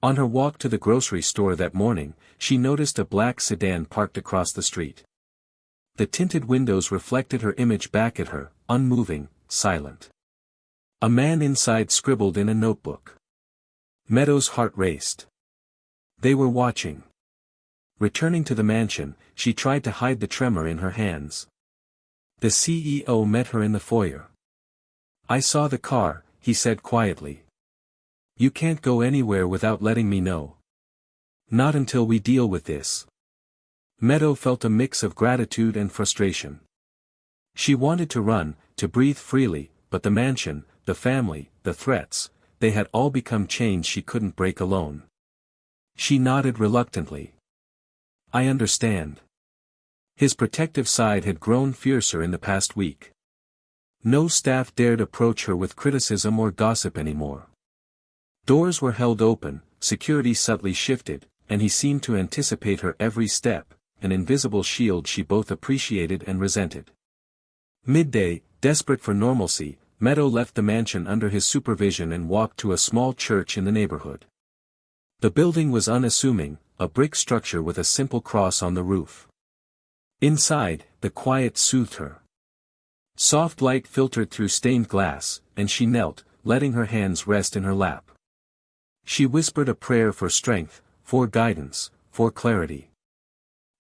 S2: On her walk to the grocery store that morning, she noticed a black sedan parked across the street. The tinted windows reflected her image back at her, unmoving, silent. A man inside scribbled in a notebook. Meadow's heart raced. They were watching. Returning to the mansion, she tried to hide the tremor in her hands. The CEO met her in the foyer. "I saw the car," he said quietly. "You can't go anywhere without letting me know. Not until we deal with this." Meadow felt a mix of gratitude and frustration. She wanted to run, to breathe freely, but the mansion, the family, the threats, they had all become chains she couldn't break alone. She nodded reluctantly. I understand. His protective side had grown fiercer in the past week. No staff dared approach her with criticism or gossip anymore. Doors were held open, security subtly shifted, and he seemed to anticipate her every step, an invisible shield she both appreciated and resented. Midday, desperate for normalcy, Meadow left the mansion under his supervision and walked to a small church in the neighborhood. The building was unassuming, a brick structure with a simple cross on the roof. Inside, the quiet soothed her. Soft light filtered through stained glass, and she knelt, letting her hands rest in her lap. She whispered a prayer for strength, for guidance, for clarity.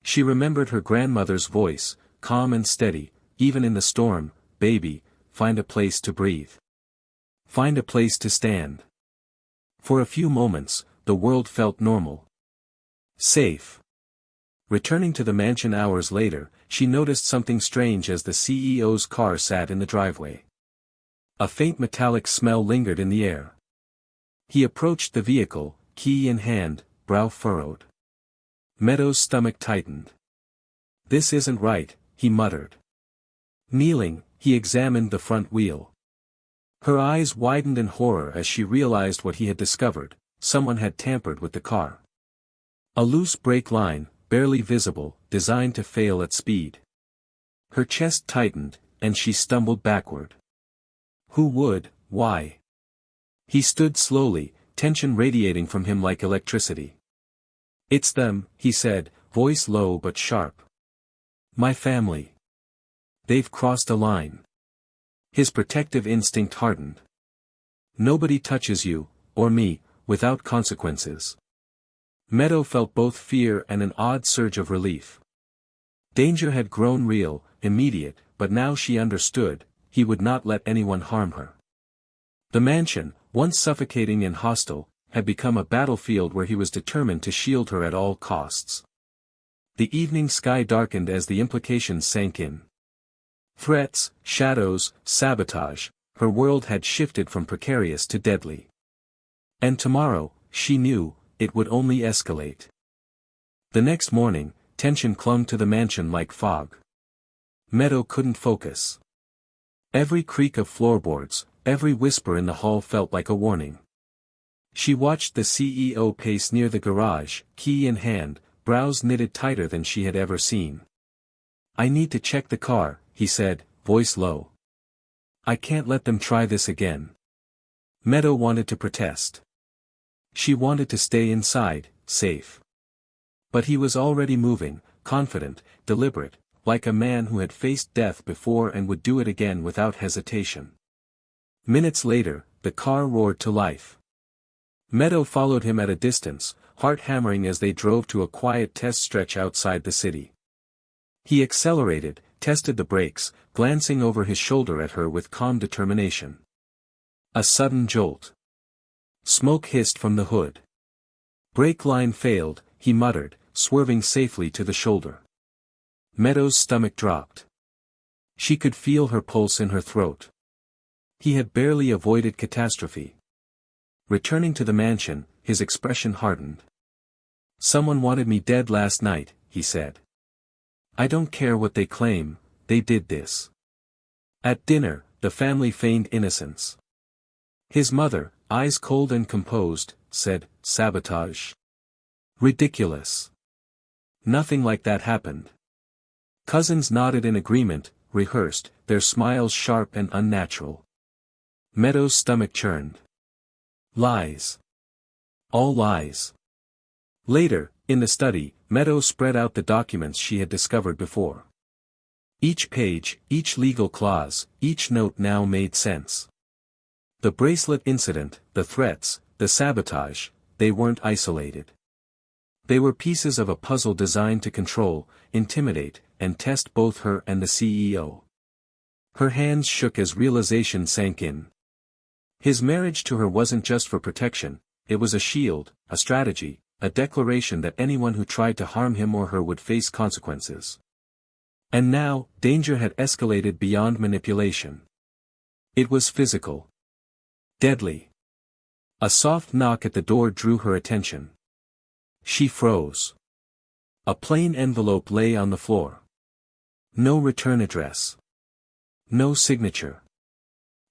S2: She remembered her grandmother's voice, calm and steady, even in the storm, "Baby, find a place to breathe. Find a place to stand." For a few moments, the world felt normal. Safe. Returning to the mansion hours later, she noticed something strange as the CEO's car sat in the driveway. A faint metallic smell lingered in the air. He approached the vehicle, key in hand, brow furrowed. Meadow's stomach tightened. "This isn't right," he muttered. Kneeling, he examined the front wheel. Her eyes widened in horror as she realized what he had discovered: someone had tampered with the car. A loose brake line, barely visible, designed to fail at speed. Her chest tightened, and she stumbled backward. Who would? Why? He stood slowly, tension radiating from him like electricity. "It's them," he said, voice low but sharp. "My family. They've crossed a line." His protective instinct hardened. "Nobody touches you, or me, without consequences." Meadow felt both fear and an odd surge of relief. Danger had grown real, immediate, but now she understood: he would not let anyone harm her. The mansion, once suffocating and hostile, had become a battlefield where he was determined to shield her at all costs. The evening sky darkened as the implications sank in. Threats, shadows, sabotage, her world had shifted from precarious to deadly. And tomorrow, she knew, it would only escalate. The next morning, tension clung to the mansion like fog. Meadow couldn't focus. Every creak of floorboards, every whisper in the hall felt like a warning. She watched the CEO pace near the garage, key in hand, brows knitted tighter than she had ever seen. "I need to check the car," he said, voice low. "I can't let them try this again." Meadow wanted to protest. She wanted to stay inside, safe. But he was already moving, confident, deliberate, like a man who had faced death before and would do it again without hesitation. Minutes later, the car roared to life. Meadow followed him at a distance, heart hammering as they drove to a quiet test stretch outside the city. He accelerated, tested the brakes, glancing over his shoulder at her with calm determination. A sudden jolt. Smoke hissed from the hood. Brake line failed, he muttered, swerving safely to the shoulder. Meadow's stomach dropped. She could feel her pulse in her throat. He had barely avoided catastrophe. Returning to the mansion, his expression hardened. "Someone wanted me dead last night," he said. "I don't care what they claim, they did this." At dinner, the family feigned innocence. His mother, eyes cold and composed, said, "Sabotage. Ridiculous. Nothing like that happened." Cousins nodded in agreement, rehearsed, their smiles sharp and unnatural. Meadow's stomach churned. Lies. All lies. Later, in the study, Meadow spread out the documents she had discovered before. Each page, each legal clause, each note now made sense. The bracelet incident, the threats, the sabotage, they weren't isolated. They were pieces of a puzzle designed to control, intimidate, and test both her and the CEO. Her hands shook as realization sank in. His marriage to her wasn't just for protection, it was a shield, a strategy, a declaration that anyone who tried to harm him or her would face consequences. And now, danger had escalated beyond manipulation. It was physical. Deadly. A soft knock at the door drew her attention. She froze. A plain envelope lay on the floor. No return address. No signature.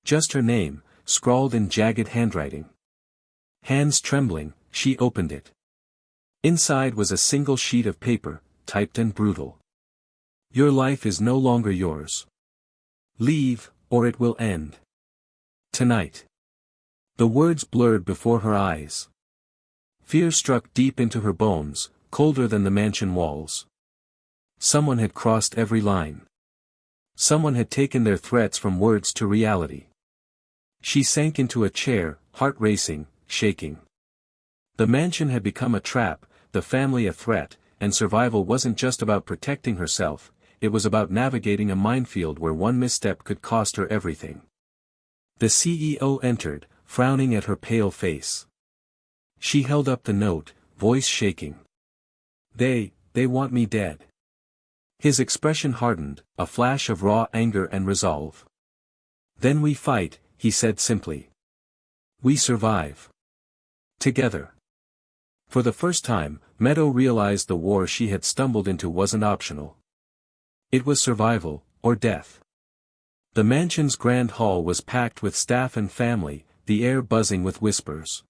S2: Just her name, scrawled in jagged handwriting. Hands trembling, she opened it. Inside was a single sheet of paper, typed and brutal. Your life is no longer yours. Leave, or it will end. Tonight. The words blurred before her eyes. Fear struck deep into her bones, colder than the mansion walls. Someone had crossed every line. Someone had taken their threats from words to reality. She sank into a chair, heart racing, shaking. The mansion had become a trap, the family a threat, and survival wasn't just about protecting herself, it was about navigating a minefield where one misstep could cost her everything. The CEO entered, frowning at her pale face. She held up the note, voice shaking. They want me dead. His expression hardened, a flash of raw anger and resolve. Then we fight, he said simply. We survive. Together. For the first time, Meadow realized the war she had stumbled into wasn't optional. It was survival, or death. The mansion's grand hall was packed with staff and family, the air buzzing with whispers.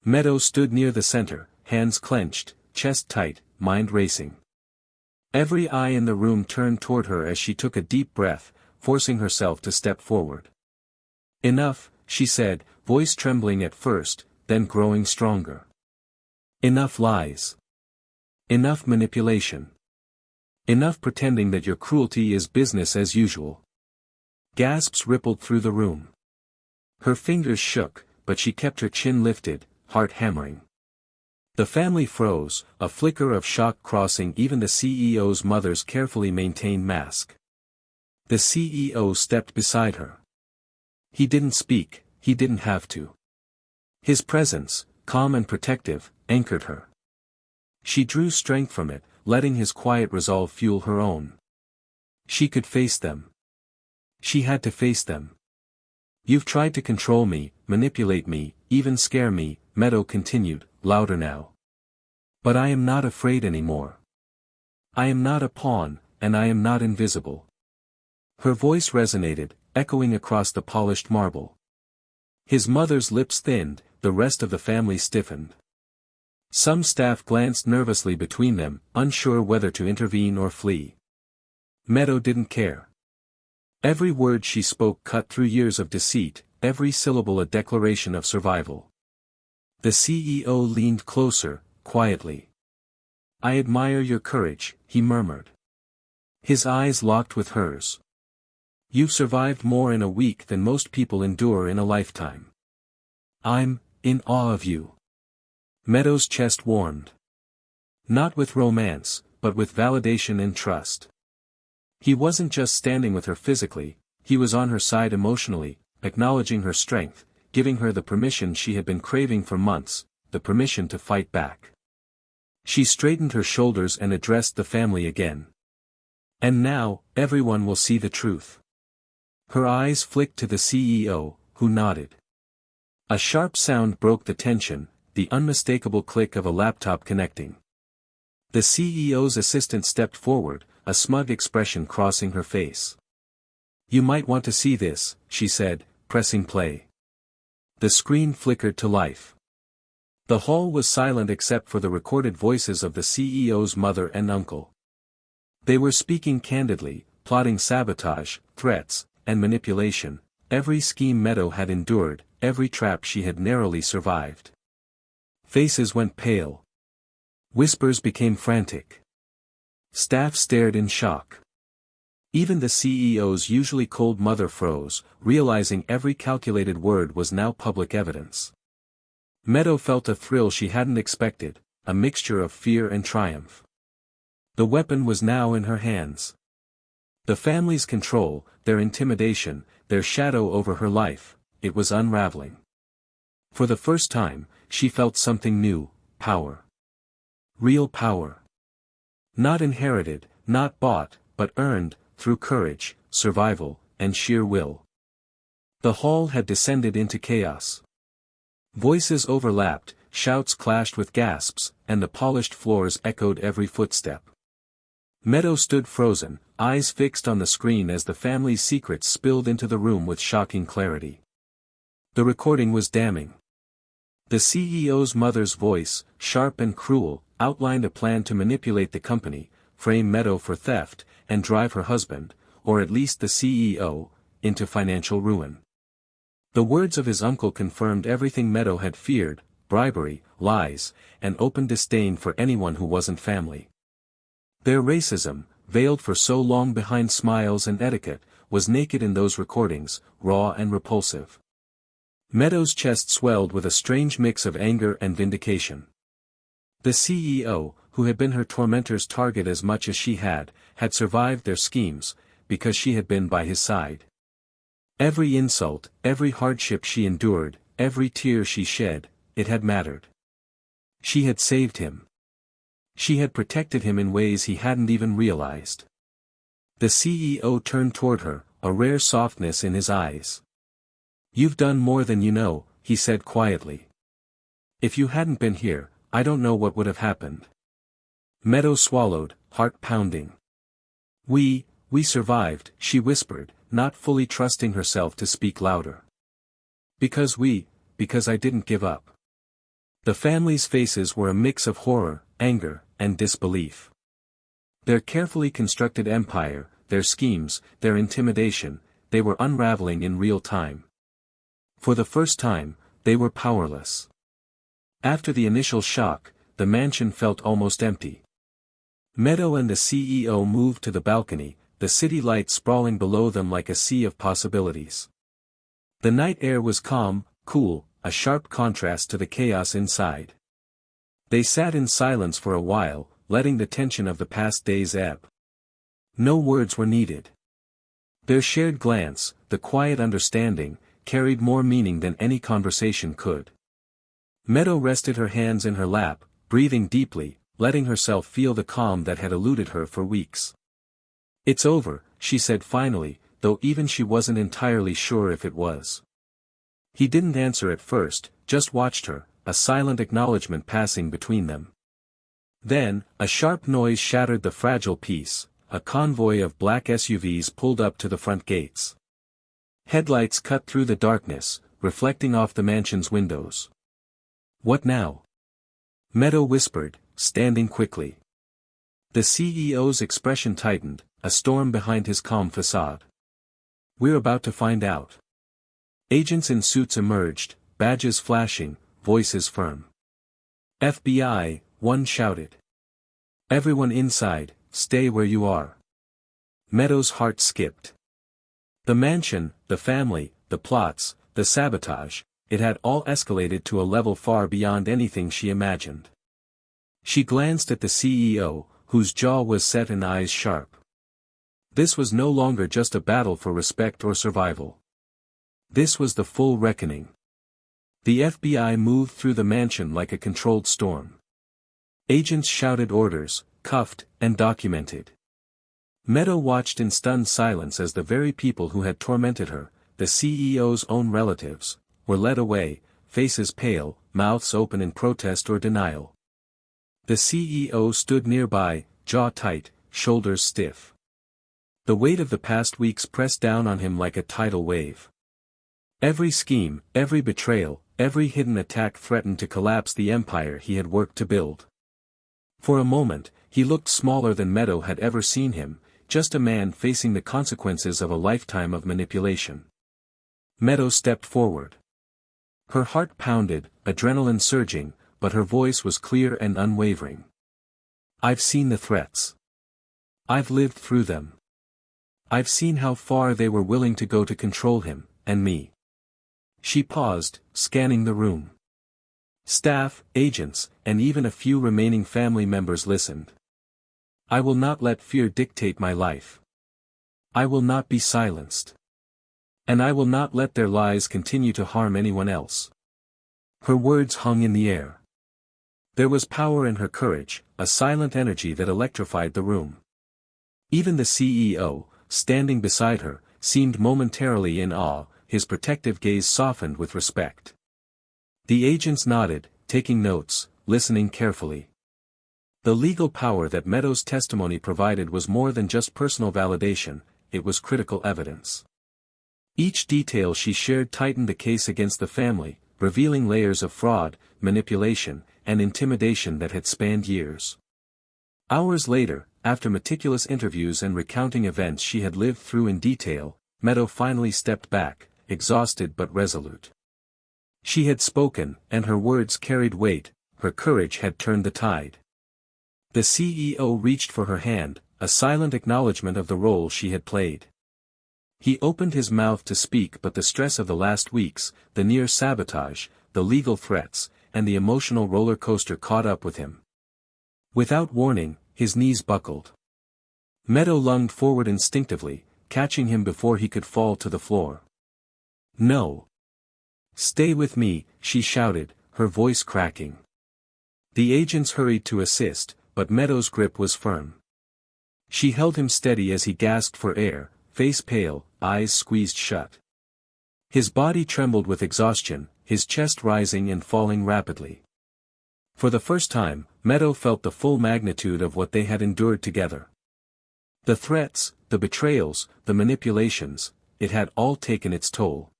S2: Meadow stood near the center, hands clenched, chest tight, mind racing. Every eye in the room turned toward her as she took a deep breath, forcing herself to step forward. Enough, she said, voice trembling at first, then growing stronger. Enough lies. Enough manipulation. Enough pretending that your cruelty is business as usual. Gasps rippled through the room. Her fingers shook, but she kept her chin lifted, heart hammering. The family froze, a flicker of shock crossing even the CEO's mother's carefully maintained mask. The CEO stepped beside her. He didn't speak, he didn't have to. His presence, calm and protective, anchored her. She drew strength from it, letting his quiet resolve fuel her own. She could face them. She had to face them. You've tried to control me, manipulate me, even scare me, Meadow continued, louder now. But I am not afraid anymore. I am not a pawn, and I am not invisible. Her voice resonated, echoing across the polished marble. His mother's lips thinned, the rest of the family stiffened. Some staff glanced nervously between them, unsure whether to intervene or flee. Meadow didn't care. Every word she spoke cut through years of deceit, every syllable a declaration of survival. The CEO leaned closer, quietly. I admire your courage, he murmured. His eyes locked with hers. You've survived more in a week than most people endure in a lifetime. I'm in awe of you. Meadow's chest warmed. Not with romance, but with validation and trust. He wasn't just standing with her physically, he was on her side emotionally, acknowledging her strength, giving her the permission she had been craving for months, the permission to fight back. She straightened her shoulders and addressed the family again. And now, everyone will see the truth. Her eyes flicked to the CEO, who nodded. A sharp sound broke the tension, the unmistakable click of a laptop connecting. The CEO's assistant stepped forward, a smug expression crossing her face. You might want to see this, she said, pressing play. The screen flickered to life. The hall was silent except for the recorded voices of the CEO's mother and uncle. They were speaking candidly, plotting sabotage, threats, and manipulation, every scheme Meadow had endured, every trap she had narrowly survived. Faces went pale. Whispers became frantic. Staff stared in shock. Even the CEO's usually cold mother froze, realizing every calculated word was now public evidence. Meadow felt a thrill she hadn't expected, a mixture of fear and triumph. The weapon was now in her hands. The family's control, their intimidation, their shadow over her life, it was unraveling. For the first time, she felt something new, power. Real power. Not inherited, not bought, but earned, through courage, survival, and sheer will. The hall had descended into chaos. Voices overlapped, shouts clashed with gasps, and the polished floors echoed every footstep. Meadow stood frozen, eyes fixed on the screen as the family's secrets spilled into the room with shocking clarity. The recording was damning. The CEO's mother's voice, sharp and cruel, outlined a plan to manipulate the company, frame Meadow for theft, and drive her husband, or at least the CEO, into financial ruin. The words of his uncle confirmed everything Meadow had feared: bribery, lies, and open disdain for anyone who wasn't family. Their racism, veiled for so long behind smiles and etiquette, was naked in those recordings, raw and repulsive. Meadow's chest swelled with a strange mix of anger and vindication. The CEO, who had been her tormentor's target as much as she had survived their schemes, because she had been by his side. Every insult, every hardship she endured, every tear she shed, it had mattered. She had saved him. She had protected him in ways he hadn't even realized. The CEO turned toward her, a rare softness in his eyes. "You've done more than you know," he said quietly. "If you hadn't been here, I don't know what would have happened." Meadow swallowed, heart pounding. We survived," she whispered, not fully trusting herself to speak louder. Because I didn't give up." The family's faces were a mix of horror, anger, and disbelief. Their carefully constructed empire, their schemes, their intimidation, they were unraveling in real time. For the first time, they were powerless. After the initial shock, the mansion felt almost empty. Meadow and the CEO moved to the balcony, the city lights sprawling below them like a sea of possibilities. The night air was calm, cool, a sharp contrast to the chaos inside. They sat in silence for a while, letting the tension of the past days ebb. No words were needed. Their shared glance, the quiet understanding, carried more meaning than any conversation could. Meadow rested her hands in her lap, breathing deeply, letting herself feel the calm that had eluded her for weeks. "It's over," she said finally, though even she wasn't entirely sure if it was. He didn't answer at first, just watched her, a silent acknowledgement passing between them. Then, a sharp noise shattered the fragile peace. A convoy of black SUVs pulled up to the front gates. Headlights cut through the darkness, reflecting off the mansion's windows. "What now?" Meadow whispered, standing quickly. The CEO's expression tightened, a storm behind his calm facade. "We're about to find out." Agents in suits emerged, badges flashing, voices firm. "FBI," one shouted. "Everyone inside, stay where you are." Meadow's heart skipped. The mansion, the family, the plots, the sabotage, it had all escalated to a level far beyond anything she imagined. She glanced at the CEO, whose jaw was set and eyes sharp. This was no longer just a battle for respect or survival. This was the full reckoning. The FBI moved through the mansion like a controlled storm. Agents shouted orders, cuffed, and documented. Meadow watched in stunned silence as the very people who had tormented her, the CEO's own relatives, were led away, faces pale, mouths open in protest or denial. The CEO stood nearby, jaw tight, shoulders stiff. The weight of the past weeks pressed down on him like a tidal wave. Every scheme, every betrayal, every hidden attack threatened to collapse the empire he had worked to build. For a moment, he looked smaller than Meadow had ever seen him, just a man facing the consequences of a lifetime of manipulation. Meadow stepped forward. Her heart pounded, adrenaline surging, but her voice was clear and unwavering. "I've seen the threats. I've lived through them. I've seen how far they were willing to go to control him, and me." She paused, scanning the room. Staff, agents, and even a few remaining family members listened. "I will not let fear dictate my life. I will not be silenced. And I will not let their lies continue to harm anyone else." Her words hung in the air. There was power in her courage, a silent energy that electrified the room. Even the CEO, standing beside her, seemed momentarily in awe, his protective gaze softened with respect. The agents nodded, taking notes, listening carefully. The legal power that Meadows' testimony provided was more than just personal validation, it was critical evidence. Each detail she shared tightened the case against the family, revealing layers of fraud, manipulation, and intimidation that had spanned years. Hours later, after meticulous interviews and recounting events she had lived through in detail, Meadow finally stepped back, exhausted but resolute. She had spoken, and her words carried weight, her courage had turned the tide. The CEO reached for her hand, a silent acknowledgement of the role she had played. He opened his mouth to speak, but the stress of the last weeks, the near sabotage, the legal threats, and the emotional roller coaster caught up with him. Without warning, his knees buckled. Meadow lunged forward instinctively, catching him before he could fall to the floor. "No. Stay with me," she shouted, her voice cracking. The agents hurried to assist, but Meadow's grip was firm. She held him steady as he gasped for air, face pale, eyes squeezed shut. His body trembled with exhaustion, his chest rising and falling rapidly. For the first time, Meadow felt the full magnitude of what they had endured together. The threats, the betrayals, the manipulations, it had all taken its toll.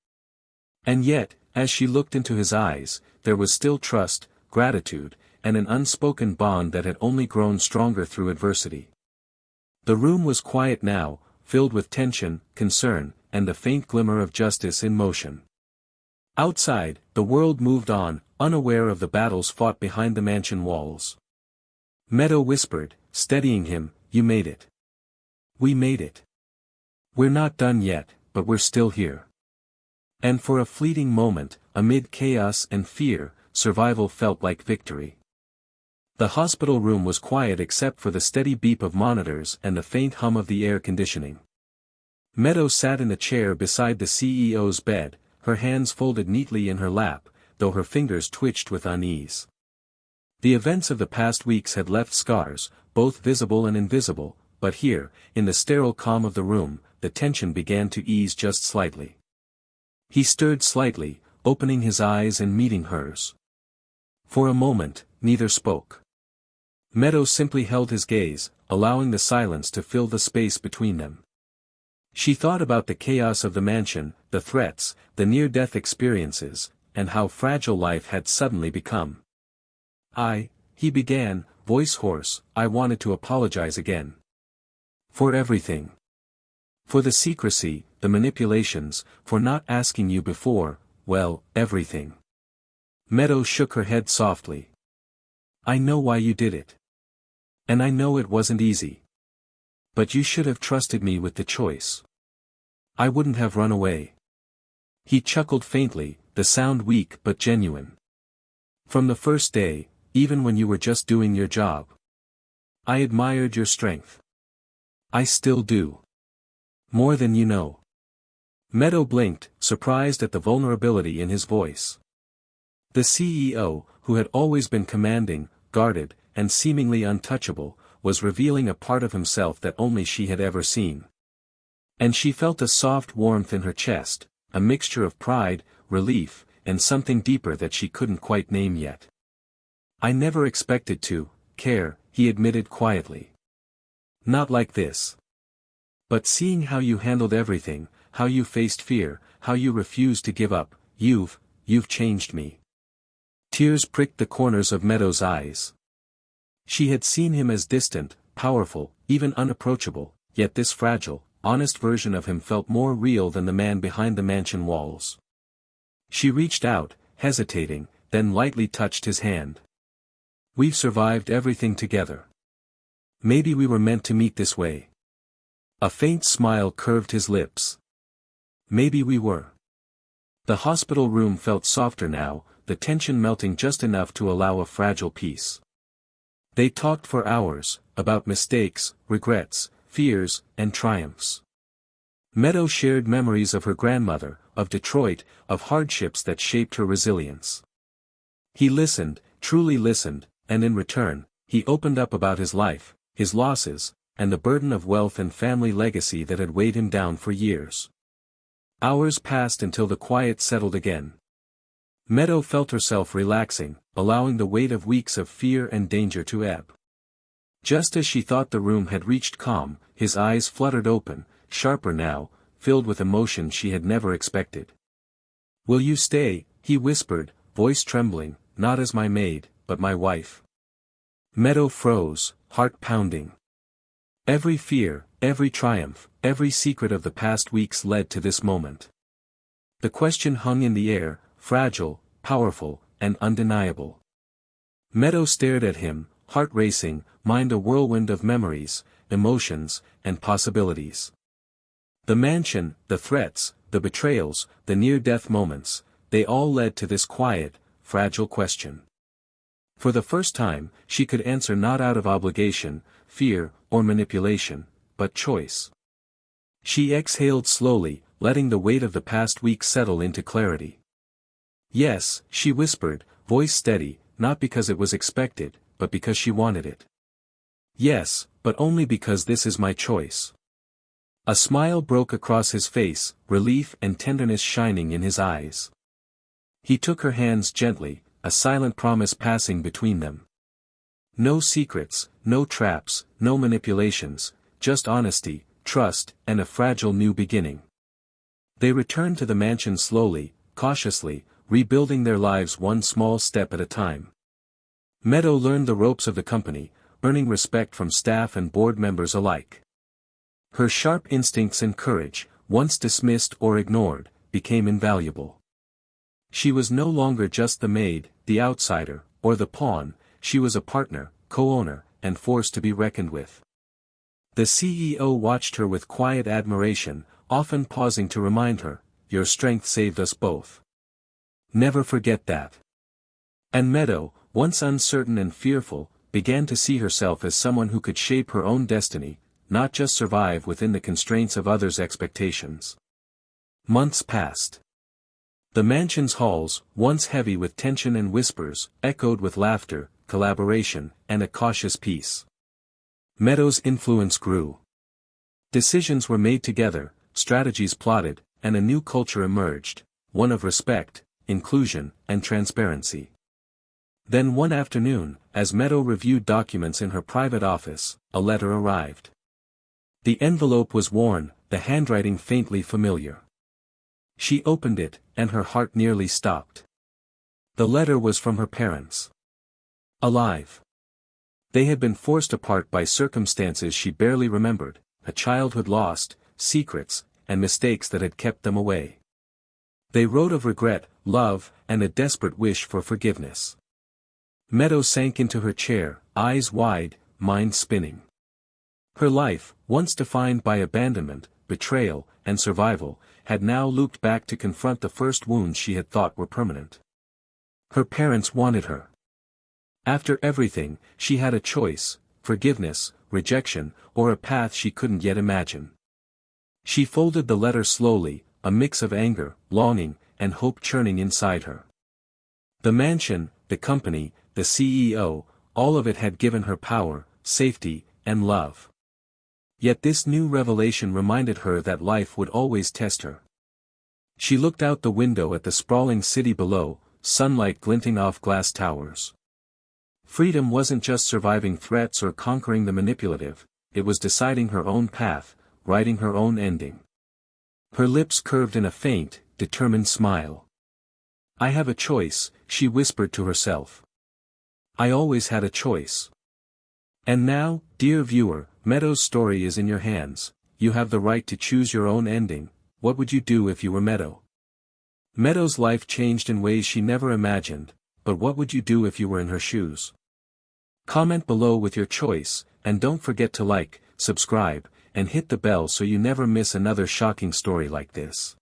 S2: And yet, as she looked into his eyes, there was still trust, gratitude, and an unspoken bond that had only grown stronger through adversity. The room was quiet now, filled with tension, concern, and the faint glimmer of justice in motion. Outside, the world moved on, unaware of the battles fought behind the mansion walls. Meadow whispered, steadying him, "You made it. We made it. We're not done yet, but we're still here." And for a fleeting moment, amid chaos and fear, survival felt like victory. The hospital room was quiet except for the steady beep of monitors and the faint hum of the air conditioning. Meadow sat in the chair beside the CEO's bed, her hands folded neatly in her lap, though her fingers twitched with unease. The events of the past weeks had left scars, both visible and invisible, but here, in the sterile calm of the room, the tension began to ease just slightly. He stirred slightly, opening his eyes and meeting hers. For a moment, neither spoke. Meadow simply held his gaze, allowing the silence to fill the space between them. She thought about the chaos of the mansion, the threats, the near-death experiences, and how fragile life had suddenly become. He began, voice hoarse, "I wanted to apologize again. For everything. For the secrecy, the manipulations, for not asking you before, well, everything." Meadow shook her head softly. "I know why you did it. And I know it wasn't easy. But you should have trusted me with the choice. I wouldn't have run away." He chuckled faintly, the sound weak but genuine. "From the first day, even when you were just doing your job. I admired your strength. I still do. More than you know." Meadow blinked, surprised at the vulnerability in his voice. The CEO, who had always been commanding, guarded, and seemingly untouchable, was revealing a part of himself that only she had ever seen. And she felt a soft warmth in her chest, a mixture of pride, relief, and something deeper that she couldn't quite name yet. "I never expected to care," he admitted quietly. "Not like this. But seeing how you handled everything, how you faced fear, how you refused to give up, you've changed me." Tears pricked the corners of Meadow's eyes. She had seen him as distant, powerful, even unapproachable, yet this fragile, honest version of him felt more real than the man behind the mansion walls. She reached out, hesitating, then lightly touched his hand. "We've survived everything together. Maybe we were meant to meet this way." A faint smile curved his lips. "Maybe we were." The hospital room felt softer now, the tension melting just enough to allow a fragile peace. They talked for hours, about mistakes, regrets, fears, and triumphs. Meadow shared memories of her grandmother, of Detroit, of hardships that shaped her resilience. He listened, truly listened, and in return, he opened up about his life, his losses, and the burden of wealth and family legacy that had weighed him down for years. Hours passed until the quiet settled again. Meadow felt herself relaxing, allowing the weight of weeks of fear and danger to ebb. Just as she thought the room had reached calm, his eyes fluttered open, sharper now, filled with emotion she had never expected. "Will you stay?" he whispered, voice trembling, "not as my maid, but my wife." Meadow froze, heart pounding. Every fear, every triumph, every secret of the past weeks led to this moment. The question hung in the air, fragile, powerful, and undeniable. Meadow stared at him, heart racing, mind a whirlwind of memories, emotions, and possibilities. The mansion, the threats, the betrayals, the near-death moments, they all led to this quiet, fragile question. For the first time, she could answer not out of obligation, fear, or manipulation, but choice. She exhaled slowly, letting the weight of the past week settle into clarity. "Yes," she whispered, voice steady, not because it was expected, but because she wanted it. "Yes, but only because this is my choice." A smile broke across his face, relief and tenderness shining in his eyes. He took her hands gently, a silent promise passing between them. No secrets, no traps, no manipulations, just honesty, trust, and a fragile new beginning. They returned to the mansion slowly, cautiously, rebuilding their lives one small step at a time. Meadow learned the ropes of the company, earning respect from staff and board members alike. Her sharp instincts and courage, once dismissed or ignored, became invaluable. She was no longer just the maid, the outsider, or the pawn, she was a partner, co-owner, and force to be reckoned with. The CEO watched her with quiet admiration, often pausing to remind her, "Your strength saved us both. Never forget that." And Meadow, once uncertain and fearful, began to see herself as someone who could shape her own destiny, not just survive within the constraints of others' expectations. Months passed. The mansion's halls, once heavy with tension and whispers, echoed with laughter, collaboration, and a cautious peace. Meadow's influence grew. Decisions were made together, strategies plotted, and a new culture emerged, one of respect, inclusion, and transparency. Then one afternoon, as Meadow reviewed documents in her private office, a letter arrived. The envelope was worn, the handwriting faintly familiar. She opened it, and her heart nearly stopped. The letter was from her parents. Alive. They had been forced apart by circumstances she barely remembered, a childhood lost, secrets, and mistakes that had kept them away. They wrote of regret, love, and a desperate wish for forgiveness. Meadow sank into her chair, eyes wide, mind spinning. Her life, once defined by abandonment, betrayal, and survival, had now looped back to confront the first wounds she had thought were permanent. Her parents wanted her. After everything, she had a choice: forgiveness, rejection, or a path she couldn't yet imagine. She folded the letter slowly, a mix of anger, longing, and hope churning inside her. The mansion, the company, the CEO, all of it had given her power, safety, and love. Yet this new revelation reminded her that life would always test her. She looked out the window at the sprawling city below, sunlight glinting off glass towers. Freedom wasn't just surviving threats or conquering the manipulative, it was deciding her own path, writing her own ending. Her lips curved in a faint, determined smile. "I have a choice," she whispered to herself. "I always had a choice." And now, dear viewer, Meadow's story is in your hands. You have the right to choose your own ending. What would you do if you were Meadow? Meadow's life changed in ways she never imagined, but what would you do if you were in her shoes? Comment below with your choice, and don't forget to like, subscribe, and hit the bell so you never miss another shocking story like this.